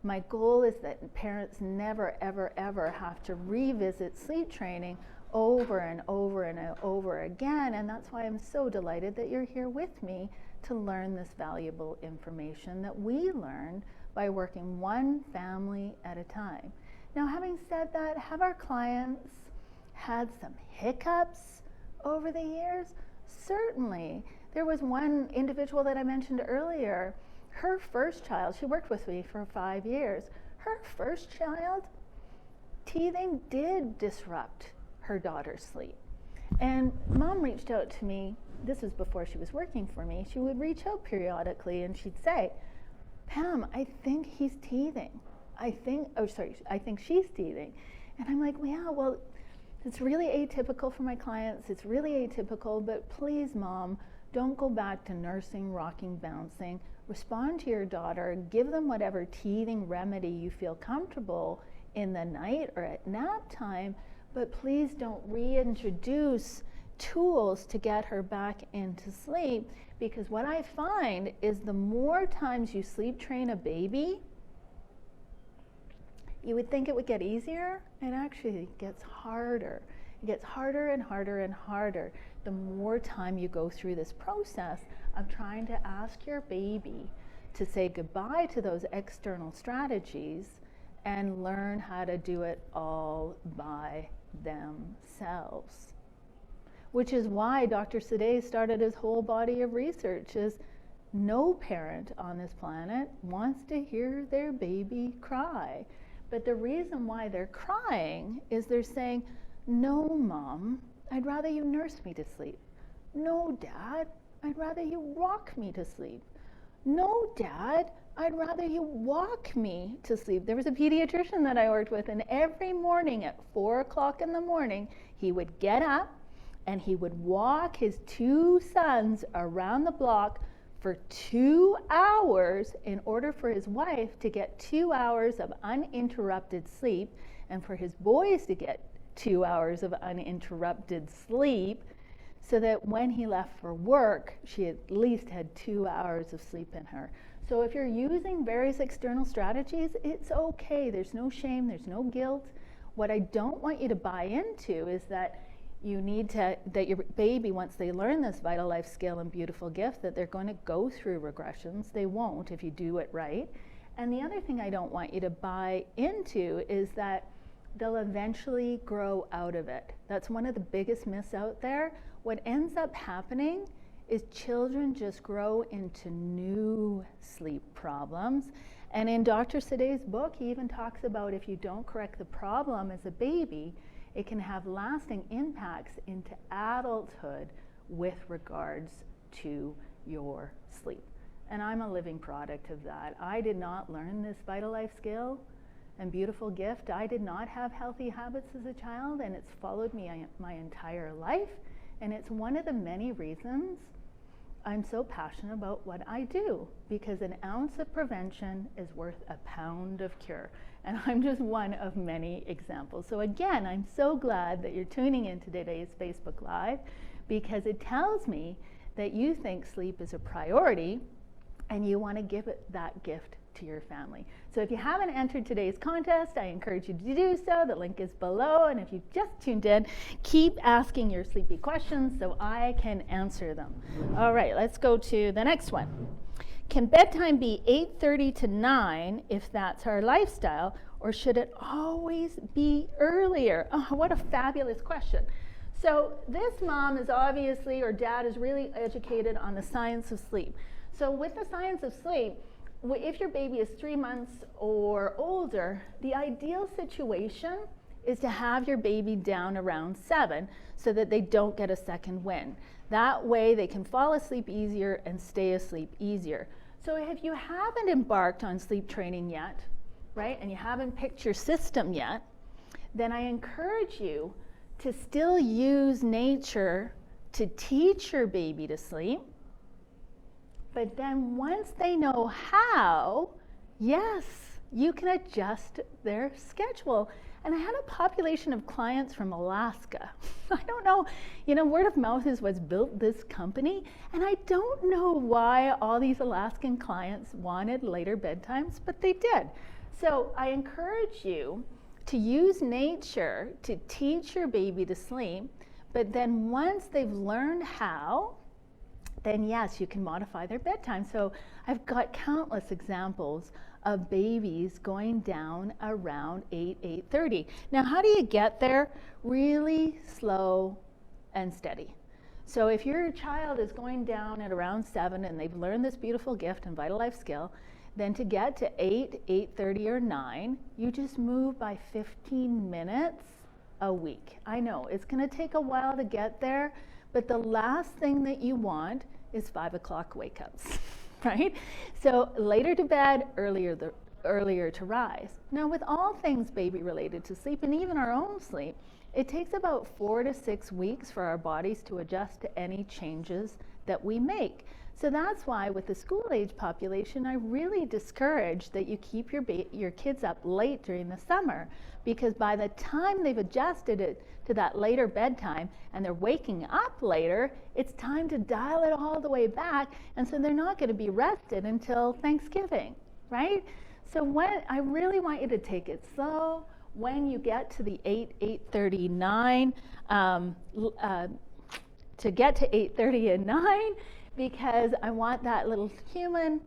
Speaker 1: My goal is that parents never, ever, ever have to revisit sleep training over and over and over again, and that's why I'm so delighted that you're here with me to learn this valuable information that we learned by working one family at a time. Now, having said that, have our clients had some hiccups over the years? Certainly. There was one individual that I mentioned earlier, her first child, she worked with me for 5 years, her first child, teething did disrupt her daughter's sleep. And mom reached out to me, this was before she was working for me, she would reach out periodically and she'd say, Pam, I think he's teething. I think she's teething. And I'm like, well, it's really atypical for my clients, it's really atypical, but please, mom, don't go back to nursing, rocking, bouncing. Respond to your daughter, give them whatever teething remedy you feel comfortable in the night or at nap time, but please don't reintroduce tools to get her back into sleep, because what I find is the more times you sleep train a baby, you would think it would get easier, it actually gets harder. It gets harder and harder and harder the more time you go through this process of trying to ask your baby to say goodbye to those external strategies and learn how to do it all by themselves. Which is why Dr. Sadeh started his whole body of research, is no parent on this planet wants to hear their baby cry. But the reason why they're crying is they're saying, no, mom, I'd rather you nurse me to sleep. No, dad, I'd rather you rock me to sleep. No, dad, I'd rather you walk me to sleep. There was a pediatrician that I worked with, and every morning at 4 o'clock in the morning, he would get up and he would walk his 2 sons around the block for 2 hours in order for his wife to get 2 hours of uninterrupted sleep, and for his boys to get 2 hours of uninterrupted sleep, so that when he left for work, she at least had 2 hours of sleep in her. So if you're using various external strategies, it's okay. There's no shame, there's no guilt. What I don't want you to buy into is that that your baby, once they learn this vital life skill and beautiful gift, that they're going to go through regressions. They won't if you do it right. And the other thing I don't want you to buy into is that they'll eventually grow out of it. That's one of the biggest myths out there. What ends up happening is children just grow into new sleep problems. And in Dr. Sadeh's book, he even talks about if you don't correct the problem as a baby, it can have lasting impacts into adulthood with regards to your sleep. And I'm a living product of that. I did not learn this vital life skill and beautiful gift. I did not have healthy habits as a child, and it's followed me my entire life. And it's one of the many reasons I'm so passionate about what I do, because an ounce of prevention is worth a pound of cure. And I'm just one of many examples. So again, I'm so glad that you're tuning in to today's Facebook Live, because it tells me that you think sleep is a priority and you want to give that gift to your family. So if you haven't entered today's contest, I encourage you to do so. The link is below. And if you've just tuned in, keep asking your sleepy questions so I can answer them. All right, let's go to the next one. Can bedtime be 8:30 to 9 if that's our lifestyle, or should it always be earlier? Oh, what a fabulous question. So this mom is obviously, or dad is really educated on the science of sleep. So with the science of sleep, if your baby is 3 months or older, the ideal situation is to have your baby down around 7 so that they don't get a second wind. That way they can fall asleep easier and stay asleep easier. So if you haven't embarked on sleep training yet, right, and you haven't picked your system yet, then I encourage you to still use nature to teach your baby to sleep. But then once they know how, yes, you can adjust their schedule. And I had a population of clients from Alaska. I don't know, word of mouth is what's built this company. And I don't know why all these Alaskan clients wanted later bedtimes, but they did. So I encourage you to use nature to teach your baby to sleep. But then once they've learned how, then yes, you can modify their bedtime. So I've got countless examples of babies going down around 8:30. Now, how do you get there? Really slow and steady. So if your child is going down at around 7 and they've learned this beautiful gift and vital life skill, then to get to 8, 8:30 or 9, you just move by 15 minutes a week. I know it's going to take a while to get there, but the last thing that you want is 5 o'clock wake ups, right? So later to bed, earlier to rise. Now with all things baby related to sleep and even our own sleep, it takes about 4 to 6 weeks for our bodies to adjust to any changes that we make. So that's why with the school age population, I really discourage that you keep your kids up late during the summer, because by the time they've adjusted it to that later bedtime and they're waking up later, it's time to dial it all the way back. And so they're not going to be rested until Thanksgiving, right? So I really want you to take it slow. When you get to the 8:39, to get to 8:30 and 9, because I want that little human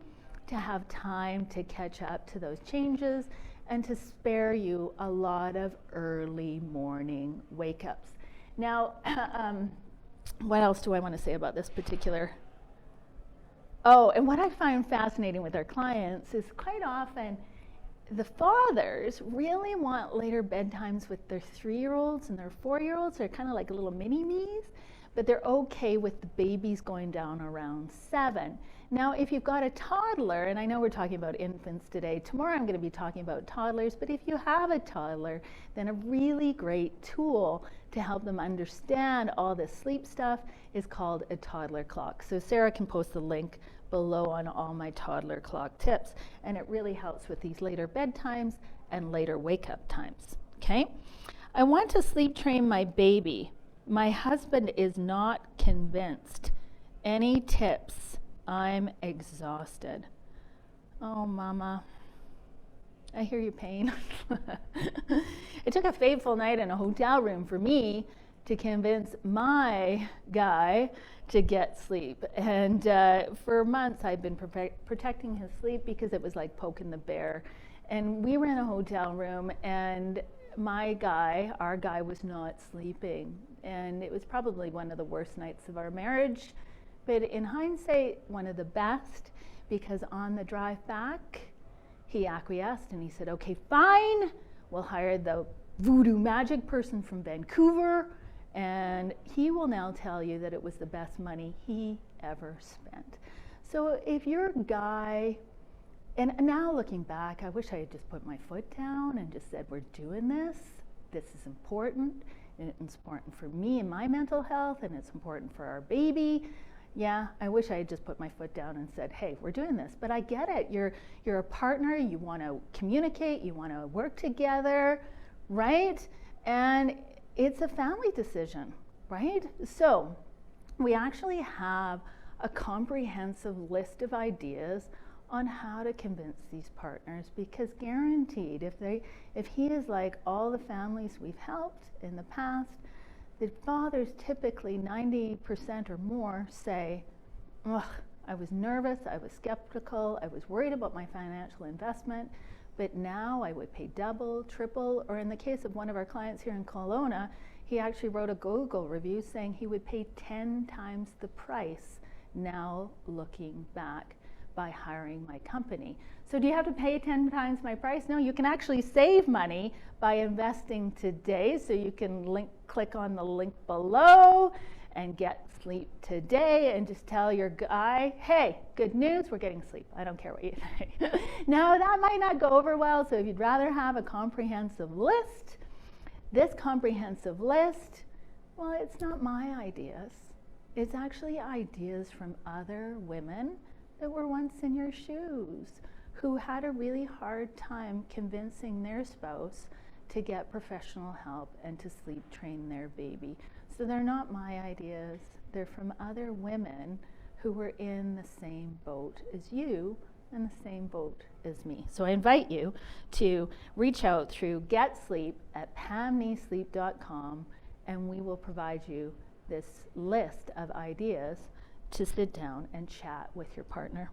Speaker 1: to have time to catch up to those changes and to spare you a lot of early morning wake-ups. Now, what else do I want to say about this particular? Oh, and what I find fascinating with our clients is quite often the fathers really want later bedtimes with their 3-year-olds and their 4-year-olds. They're kind of like little mini-me's, but they're okay with the babies going down around 7. Now, if you've got a toddler, and I know we're talking about infants today, tomorrow I'm going to be talking about toddlers, but if you have a toddler, then a really great tool to help them understand all this sleep stuff is called a toddler clock. So Sarah can post the link below on all my toddler clock tips, and it really helps with these later bedtimes and later wake-up times, okay? I want to sleep train my baby. My husband is not convinced. Any tips? I'm exhausted. Oh, Mama, I hear your pain. It took a fateful night in a hotel room for me to convince my guy to get sleep. And for months I've been protecting his sleep because it was like poking the bear. And we were in a hotel room and our guy was not sleeping. And it was probably one of the worst nights of our marriage. But in hindsight, one of the best, because on the drive back, he acquiesced and he said, okay, fine, we'll hire the voodoo magic person from Vancouver, and he will now tell you that it was the best money he ever spent. So if your guy, and now looking back, I wish I had just put my foot down and just said, we're doing this. This is important, and it's important for me and my mental health, and it's important for our baby. Yeah, I wish I had just put my foot down and said, hey, we're doing this. But I get it. You're a partner. You want to communicate. You want to work together, right? And it's a family decision, right? So we actually have a comprehensive list of ideas on how to convince these partners, because guaranteed, if he is like all the families we've helped in the past, the fathers typically 90% or more say, ugh, I was nervous, I was skeptical, I was worried about my financial investment, but now I would pay double, triple, or in the case of one of our clients here in Kelowna, he actually wrote a Google review saying he would pay 10 times the price now looking back by hiring my company. So do you have to pay 10 times my price? No, you can actually save money by investing today. So you can click on the link below and get sleep today, and just tell your guy, hey, good news, we're getting sleep. I don't care what you say. Now, that might not go over well, so if you'd rather have a comprehensive list, this comprehensive list, well, it's not my ideas. It's actually ideas from other women that were once in your shoes, who had a really hard time convincing their spouse to get professional help and to sleep train their baby. So they're not my ideas. They're from other women who were in the same boat as you and the same boat as me. So I invite you to reach out through Get Sleep at pamneasleep.com, and we will provide you this list of ideas to sit down and chat with your partner.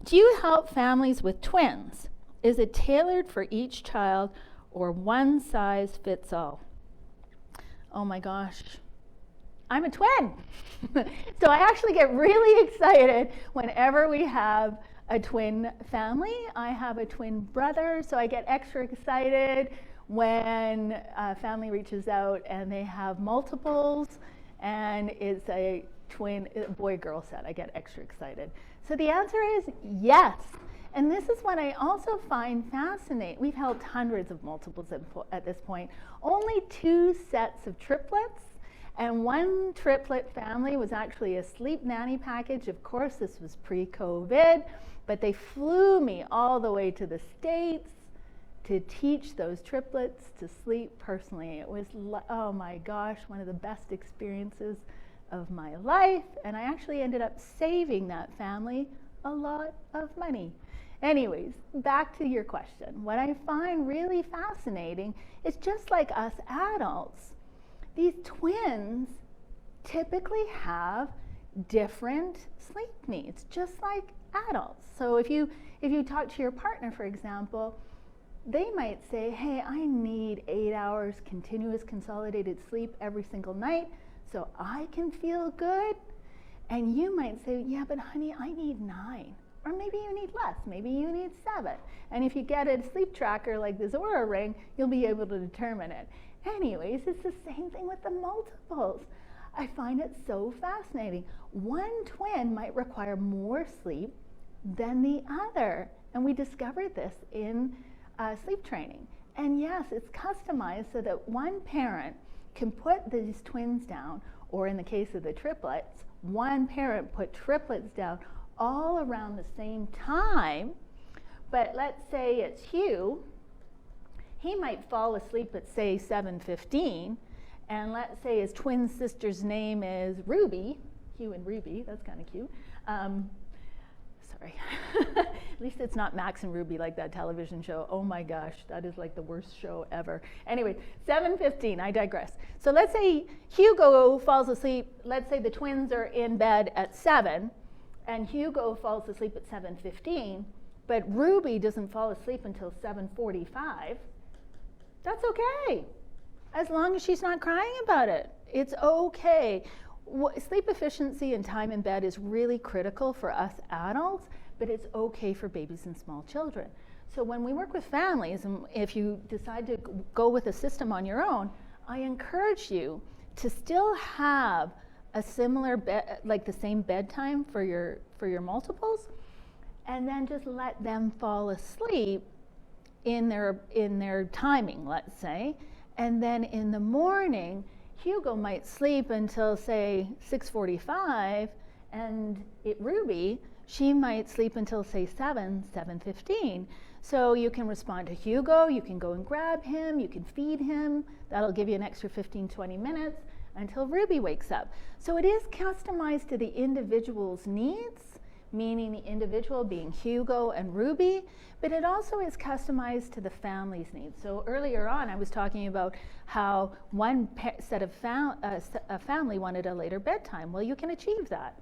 Speaker 1: Do you help families with twins? Is it tailored for each child or one size fits all? Oh my gosh, I'm a twin. So I actually get really excited whenever we have a twin family. I have a twin brother, so I get extra excited when a family reaches out and they have multiples and it's a twin boy-girl set. I get extra excited. So the answer is yes. And this is what I also find fascinating. We've held hundreds of multiples at this point. Only 2 sets of triplets, and 1 triplet family was actually a sleep nanny package. Of course, this was pre-COVID, but they flew me all the way to the States to teach those triplets to sleep personally. It was, oh my gosh, one of the best experiences of my life, and I actually ended up saving that family a lot of money. Anyways, back to your question. What I find really fascinating is, just like us adults, these twins typically have different sleep needs, just like adults. So if you talk to your partner, for example, they might say, hey, I need 8 hours continuous consolidated sleep every single night so I can feel good. And you might say, yeah, but honey, I need 9. Or maybe you need less, maybe you need 7. And if you get a sleep tracker like this Oura Ring, you'll be able to determine it. Anyways, it's the same thing with the multiples. I find it so fascinating. One twin might require more sleep than the other. And we discovered this in sleep training. And yes, it's customized so that one parent can put these twins down, or in the case of the triplets, one parent put triplets down all around the same time. But let's say it's Hugh. He might fall asleep at, say, 7:15, and let's say his twin sister's name is Ruby, Hugh and Ruby, that's kind of cute. Sorry, at least it's not Max and Ruby like that television show. Oh my gosh, that is like the worst show ever. Anyway, 7:15, I digress. So let's say Hugo falls asleep, let's say the twins are in bed at 7, and Hugo falls asleep at 7:15, but Ruby doesn't fall asleep until 7:45. That's okay, as long as she's not crying about it. It's okay. Sleep efficiency and time in bed is really critical for us adults, but it's okay for babies and small children. So when we work with families, and if you decide to go with a system on your own, I encourage you to still have a similar like the same bedtime for your multiples, and then just let them fall asleep in their timing, let's say. And then in the morning, Hugo might sleep until, say, 6:45, and Ruby, she might sleep until, say, 7:15. So you can respond to Hugo, you can go and grab him, you can feed him. That'll give you an extra 15-20 minutes until Ruby wakes up. So it is customized to the individual's needs, meaning the individual being Hugo and Ruby, but it also is customized to the family's needs. So earlier on, I was talking about how one a family wanted a later bedtime. Well, you can achieve that.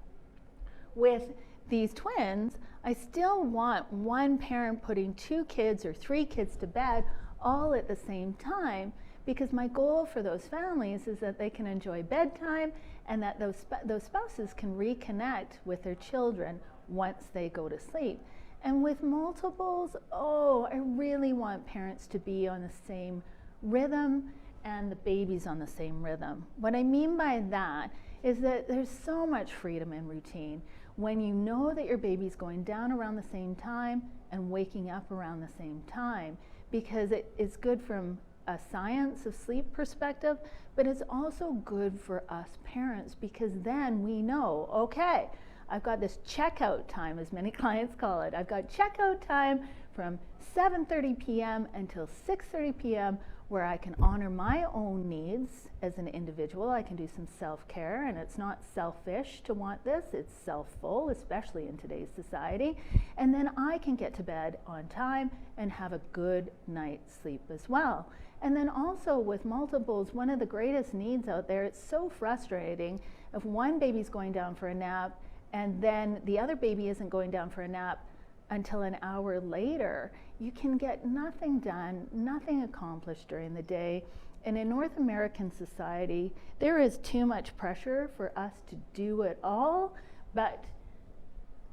Speaker 1: With these twins, I still want one parent putting 2 kids or 3 kids to bed all at the same time, because my goal for those families is that they can enjoy bedtime and that those spouses can reconnect with their children once they go to sleep. And with multiples, I really want parents to be on the same rhythm and the baby's on the same rhythm. What I mean by that is that there's so much freedom in routine when you know that your baby's going down around the same time and waking up around the same time, because it's good from a science of sleep perspective, but it's also good for us parents, because then we know, okay, I've got this checkout time, as many clients call it. I've got checkout time from 7:30 p.m. until 6:30 p.m. where I can honor my own needs as an individual. I can do some self-care, and it's not selfish to want this, it's self-full, especially in today's society. And then I can get to bed on time and have a good night's sleep as well. And then also with multiples, one of the greatest needs out there, it's so frustrating if one baby's going down for a nap and then the other baby isn't going down for a nap until an hour later. You can get nothing done, nothing accomplished during the day. And in North American society, there is too much pressure for us to do it all, but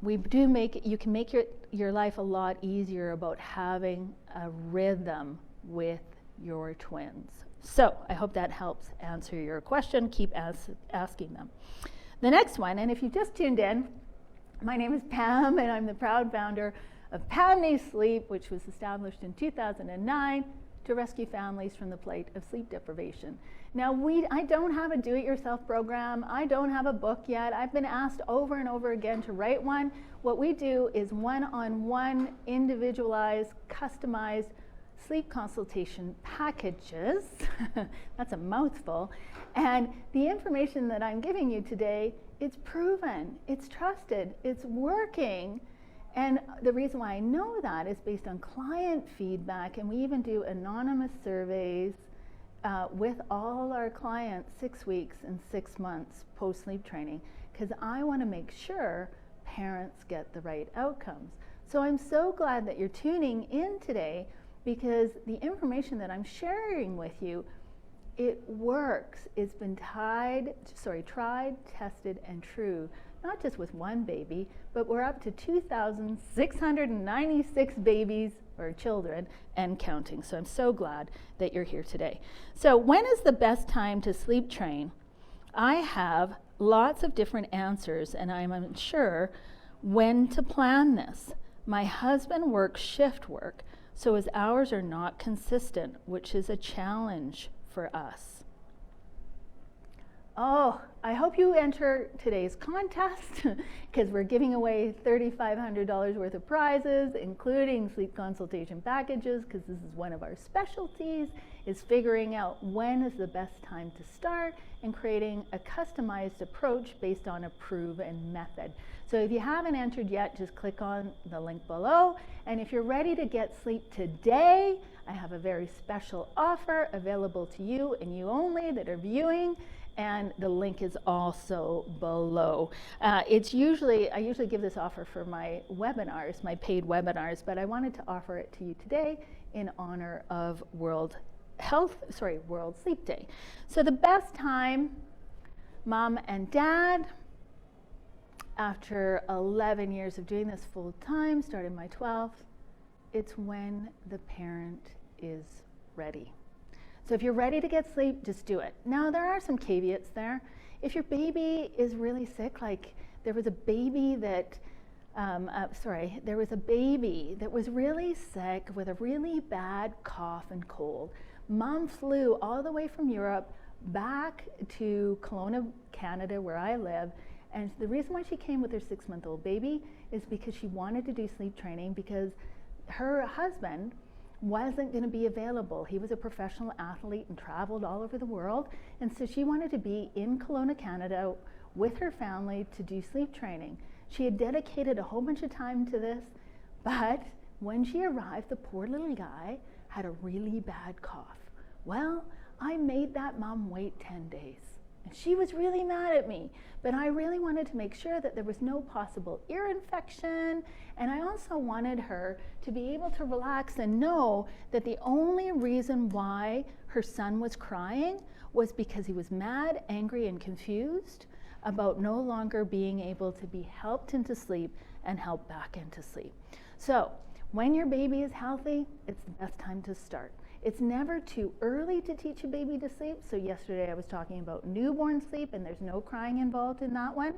Speaker 1: we do make it, you can make your life a lot easier about having a rhythm with your twins. So I hope that helps answer your question. Keep asking them. The next one, and if you just tuned in, my name is Pam, and I'm the proud founder of Pam Nease Sleep, which was established in 2009 to rescue families from the plight of sleep deprivation. Now, I don't have a do-it-yourself program. I don't have a book yet. I've been asked over and over again to write one. What we do is one-on-one, individualized, customized sleep consultation packages. That's a mouthful. And the information that I'm giving you today, it's proven, it's trusted, it's working. And the reason why I know that is based on client feedback, and we even do anonymous surveys with all our clients 6 weeks and 6 months post-sleep training, because I want to make sure parents get the right outcomes. So I'm so glad that you're tuning in today, because the information that I'm sharing with you, it works. It's been tried, tested, and true, not just with one baby, but we're up to 2,696 babies or children and counting. So I'm so glad that you're here today. So when is the best time to sleep train? I have lots of different answers, and I'm unsure when to plan this. My husband works shift work, so his hours are not consistent, which is a challenge for us. Oh, I hope you enter today's contest, because we're giving away $3,500 worth of prizes, including sleep consultation packages, because this is one of our specialties, is figuring out when is the best time to start and creating a customized approach based on a proven method. So if you haven't entered yet, just click on the link below. And if you're ready to get sleep today, I have a very special offer available to you and you only that are viewing. And the link is also below. I usually give this offer for my webinars, my paid webinars, but I wanted to offer it to you today in honor of World Sleep Day. So the best time, mom and dad, after 11 years of doing this full time, starting my 12th, it's when the parent is ready. So if you're ready to get sleep, just do it. Now, there are some caveats there. If your baby is really sick, like there was a baby that was really sick with a really bad cough and cold. Mom flew all the way from Europe back to Kelowna, Canada, where I live. And the reason why she came with her 6-month-old baby is because she wanted to do sleep training, because her husband wasn't going to be available. He was a professional athlete and traveled all over the world. And so she wanted to be in Kelowna, Canada with her family to do sleep training. She had dedicated a whole bunch of time to this, but when she arrived, the poor little guy had a really bad cough. Well, I made that mom wait 10 days. And she was really mad at me, but I really wanted to make sure that there was no possible ear infection, and I also wanted her to be able to relax and know that the only reason why her son was crying was because he was mad, angry, and confused about no longer being able to be helped into sleep and helped back into sleep. So When your baby is healthy, it's the best time to start. It's never too early to teach a baby to sleep. So yesterday I was talking about newborn sleep, and there's no crying involved in that one.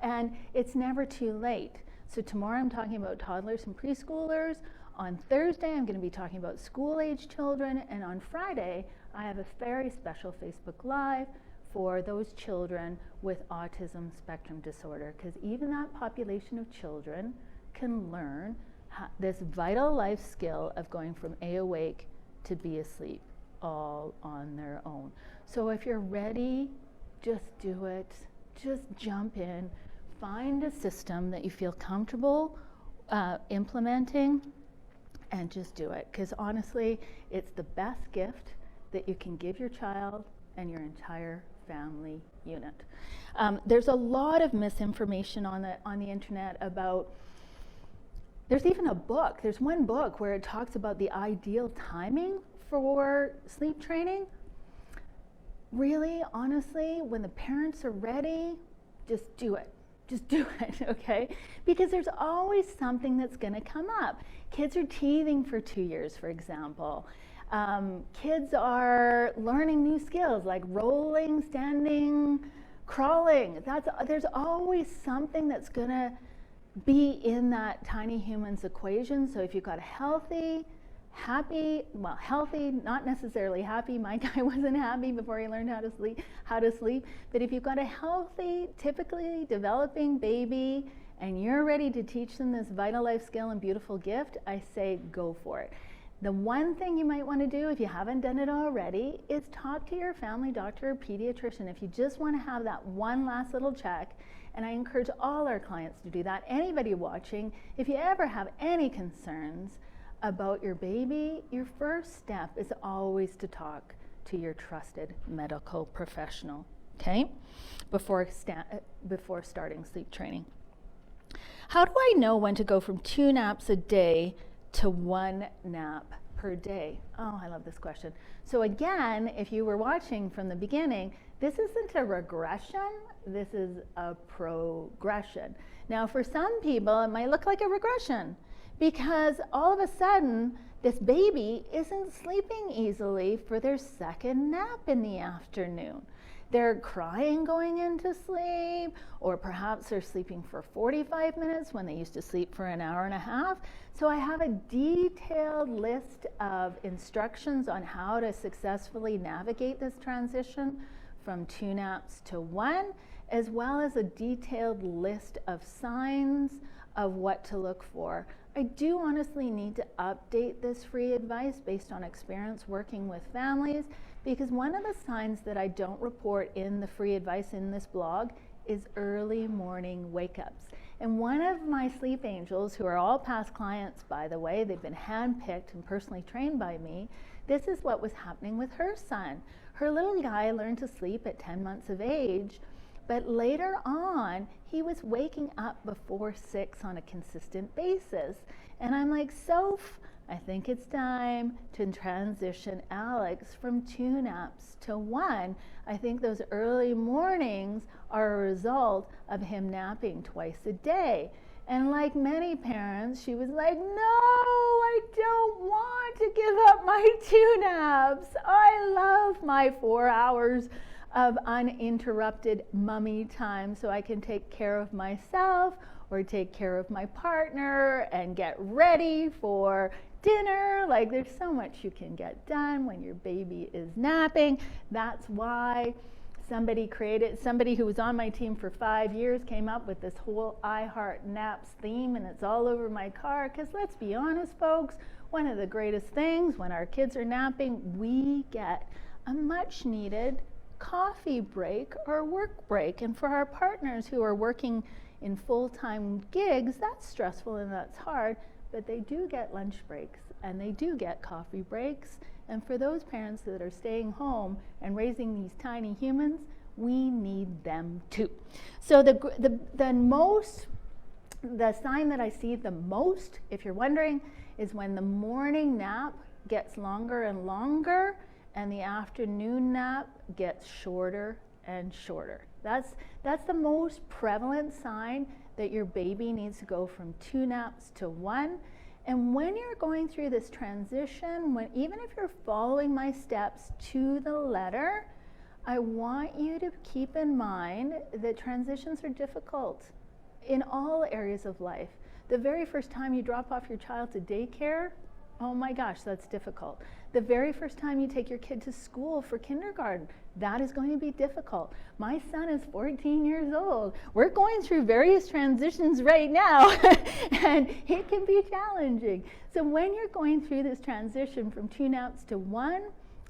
Speaker 1: And it's never too late. So tomorrow I'm talking about toddlers and preschoolers. On Thursday I'm going to be talking about school-age children. And on Friday I have a very special Facebook Live for those children with autism spectrum disorder, because even that population of children can learn this vital life skill of going from A-awake to be asleep all on their own. So if you're ready, just do it. Just jump in. Find a system that you feel comfortable implementing, and just do it. Because honestly, it's the best gift that you can give your child and your entire family unit. There's a lot of misinformation on the internet about. There's even a book. There's one book where it talks about the ideal timing for sleep training. Really, honestly, when the parents are ready, just do it. Just do it, okay? Because there's always something that's going to come up. Kids are teething for 2 years, for example. Kids are learning new skills like rolling, standing, crawling. There's always something that's going to be in that tiny human's equation. So if you've got a healthy, not necessarily happy, my guy wasn't happy before he learned how to sleep, but if you've got a healthy, typically developing baby and you're ready to teach them this vital life skill and beautiful gift, I say go for it. The one thing you might want to do, if you haven't done it already, is talk to your family doctor or pediatrician if you just want to have that one last little check. And I encourage all our clients to do that. Anybody watching, if you ever have any concerns about your baby, your first step is always to talk to your trusted medical professional, okay? Before starting sleep training. How do I know when to go from 2 naps a day to 1 nap per day? Oh, I love this question. So again, if you were watching from the beginning, this isn't a regression, this is a progression. Now for some people, it might look like a regression because all of a sudden, this baby isn't sleeping easily for their second nap in the afternoon. They're crying going into sleep, or perhaps they're sleeping for 45 minutes when they used to sleep for an hour and a half. So I have a detailed list of instructions on how to successfully navigate this transition from 2 naps to 1, as well as a detailed list of signs of what to look for. I do honestly need to update this free advice based on experience working with families, because one of the signs that I don't report in the free advice in this blog is early morning wake-ups. And one of my sleep angels, who are all past clients by the way, they've been handpicked and personally trained by me, this is what was happening with her son. Her little guy learned to sleep at 10 months of age, but later on, he was waking up before 6 on a consistent basis. And I'm like, Soph, I think it's time to transition Alex from 2 naps to 1. I think those early mornings are a result of him napping twice a day. And like many parents, she was like, no, I don't want to give up my 2 naps. I love my 4 hours of uninterrupted mummy time so I can take care of myself or take care of my partner and get ready for dinner. Like, there's so much you can get done when your baby is napping. That's why somebody who was on my team for 5 years came up with this whole I Heart Naps theme, and it's all over my car, because let's be honest, folks, one of the greatest things when our kids are napping, we get a much needed coffee break or work break. And for our partners who are working in full-time gigs, that's stressful and that's hard, but they do get lunch breaks and they do get coffee breaks. And for those parents that are staying home and raising these tiny humans, we need them too. So the sign that I see the most, if you're wondering, is when the morning nap gets longer and longer and the afternoon nap gets shorter and shorter. That's the most prevalent sign that your baby needs to go from 2 naps to 1. And when you're going through this transition, even if you're following my steps to the letter, I want you to keep in mind that transitions are difficult in all areas of life. The very first time you drop off your child to daycare, oh my gosh, that's difficult. The very first time you take your kid to school for kindergarten, that is going to be difficult. My son is 14 years old. We're going through various transitions right now, and it can be challenging. So when you're going through this transition from 2 naps to 1,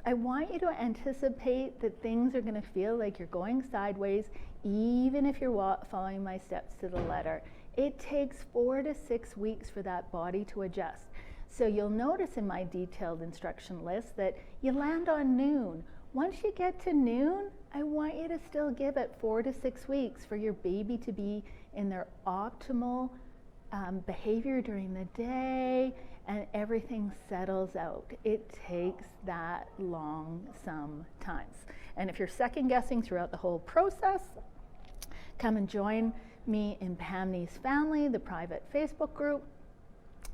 Speaker 1: I want you to anticipate that things are going to feel like you're going sideways, even if you're following my steps to the letter. It takes 4 to 6 weeks for that body to adjust. So you'll notice in my detailed instruction list that you land on noon. Once you get to noon, I want you to still give it 4 to 6 weeks for your baby to be in their optimal behavior during the day, and everything settles out. It takes that long sometimes. And if you're second guessing throughout the whole process, come and join me in Pam Nease Family, the private Facebook group,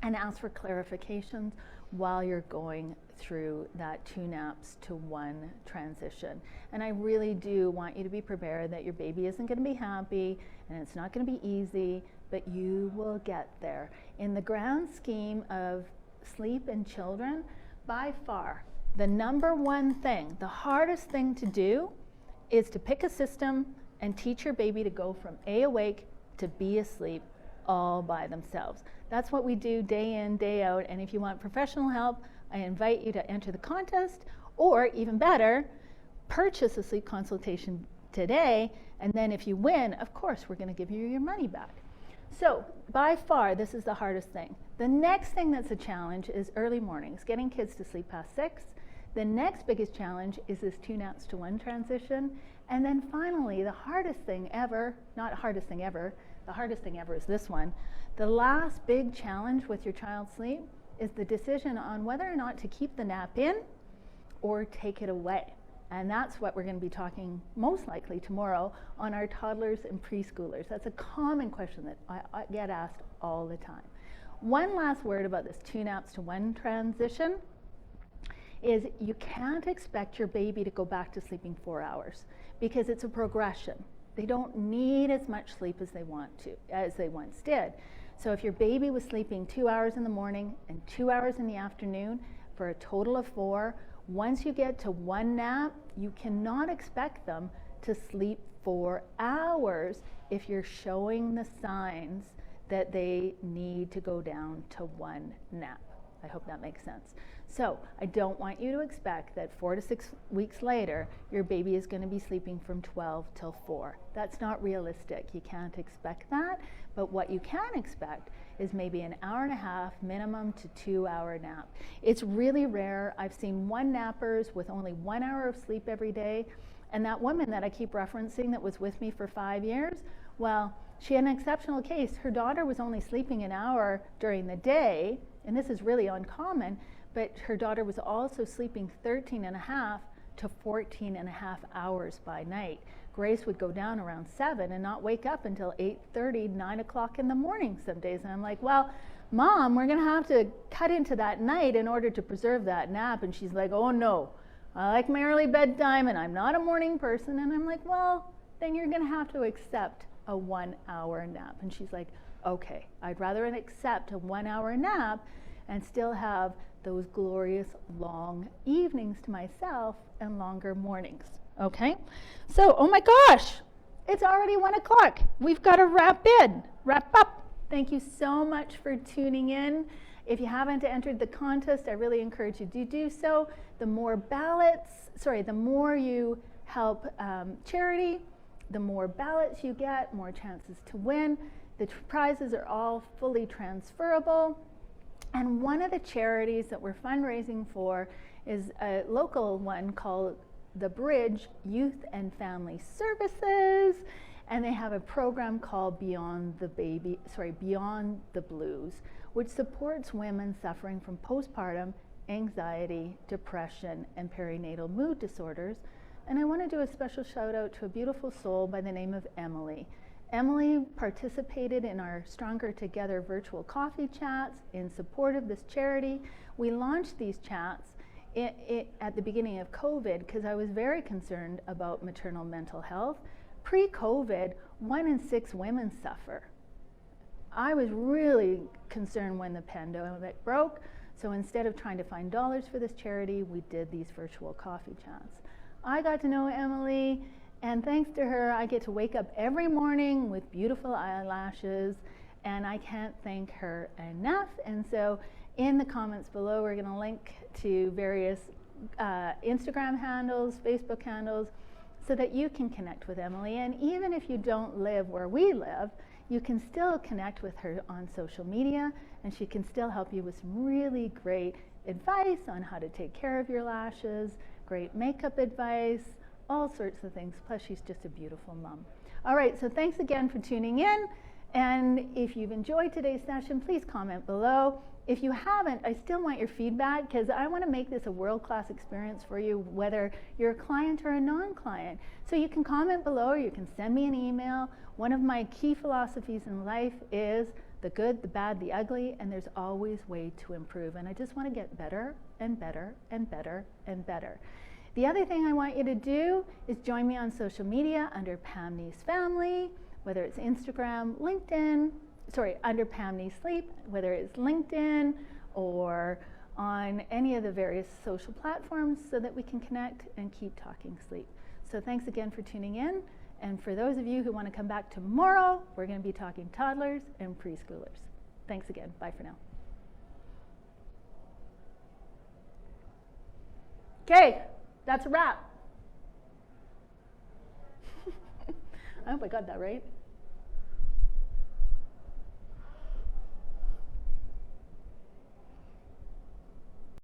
Speaker 1: and ask for clarifications while you're going through that 2 naps to 1 transition. And I really do want you to be prepared that your baby isn't going to be happy and it's not going to be easy, but you will get there. In the grand scheme of sleep in children, by far, the number one thing, the hardest thing to do is to pick a system and teach your baby to go from A, awake, to B, asleep, all by themselves. That's what we do day in, day out, and if you want professional help, I invite you to enter the contest, or even better, purchase a sleep consultation today, and then if you win, of course, we're going to give you your money back. So, by far, this is the hardest thing. The next thing that's a challenge is early mornings, getting kids to sleep past 6. The next biggest challenge is this 2 naps to 1 transition. And then finally, the hardest thing ever, not hardest thing ever, the hardest thing ever is this one. The last big challenge with your child's sleep is the decision on whether or not to keep the nap in or take it away. And that's what we're going to be talking most likely tomorrow on our toddlers and preschoolers. That's a common question that I get asked all the time. One last word about this 2 naps to 1 transition is you can't expect your baby to go back to sleeping 4 hours because it's a progression. They don't need as much sleep as they once did. So if your baby was sleeping 2 hours in the morning and 2 hours in the afternoon for a total of 4, once you get to 1 nap, you cannot expect them to sleep 4 hours if you're showing the signs that they need to go down to 1 nap. I hope that makes sense. So I don't want you to expect that 4 to 6 weeks later, your baby is going to be sleeping from 12 till 4. That's not realistic. You can't expect that. But what you can expect is maybe an hour and a half minimum to 2-hour nap. It's really rare. I've seen 1 nappers with only 1 hour of sleep every day. And that woman that I keep referencing that was with me for 5 years, well, she had an exceptional case. Her daughter was only sleeping an hour during the day, and this is really uncommon, but her daughter was also sleeping 13 and a half to 14 and a half hours by night. Grace would go down around 7 and not wake up until 8:30, 9 o'clock in the morning some days. And I'm like, well, Mom, we're going to have to cut into that night in order to preserve that nap. And she's like, oh no, I like my early bedtime and I'm not a morning person. And I'm like, well, then you're going to have to accept a 1-hour nap. And she's like, okay, I'd rather accept a 1-hour nap and still have those glorious long evenings to myself and longer mornings. Okay, so oh my gosh, it's already 1 o'clock. We've got to wrap up. Thank you so much for tuning in. If you haven't entered the contest, I really encourage you to do so. The more the more you help charity, the more ballots you get, more chances to win. The prizes are all fully transferable. And one of the charities that we're fundraising for is a local one called the Bridge Youth and Family Services, and they have a program called Beyond the Blues, which supports women suffering from postpartum anxiety, depression, and perinatal mood disorders. And I want to do a special shout out to a beautiful soul by the name of Emily. Emily participated in our Stronger Together virtual coffee chats in support of this charity. We launched these chats at the beginning of COVID because I was very concerned about maternal mental health. Pre-COVID, 1 in 6 women suffer. I was really concerned when the pandemic broke, so instead of trying to find dollars for this charity, we did these virtual coffee chats. I got to know Emily, and thanks to her, I get to wake up every morning with beautiful eyelashes, and I can't thank her enough. And so in the comments below, we're gonna link to various Instagram handles, Facebook handles, so that you can connect with Emily. And even if you don't live where we live, you can still connect with her on social media, and she can still help you with some really great advice on how to take care of your lashes, great makeup advice, all sorts of things. Plus, she's just a beautiful mom. All right, so thanks again for tuning in. And if you've enjoyed today's session, please comment below. If you haven't, I still want your feedback because I want to make this a world-class experience for you, whether you're a client or a non-client. So you can comment below, or you can send me an email. One of my key philosophies in life is the good, the bad, the ugly, and there's always way to improve. And I just want to get better and better and better and better. The other thing I want you to do is join me on social media under Pam Nease Family, whether it's Instagram, LinkedIn, under Pam Nease Sleep, whether it's LinkedIn or on any of the various social platforms, so that we can connect and keep talking sleep. So thanks again for tuning in. And for those of you who want to come back tomorrow, we're going to be talking toddlers and preschoolers. Thanks again. Bye for now. Okay, that's a wrap. I hope I got that right.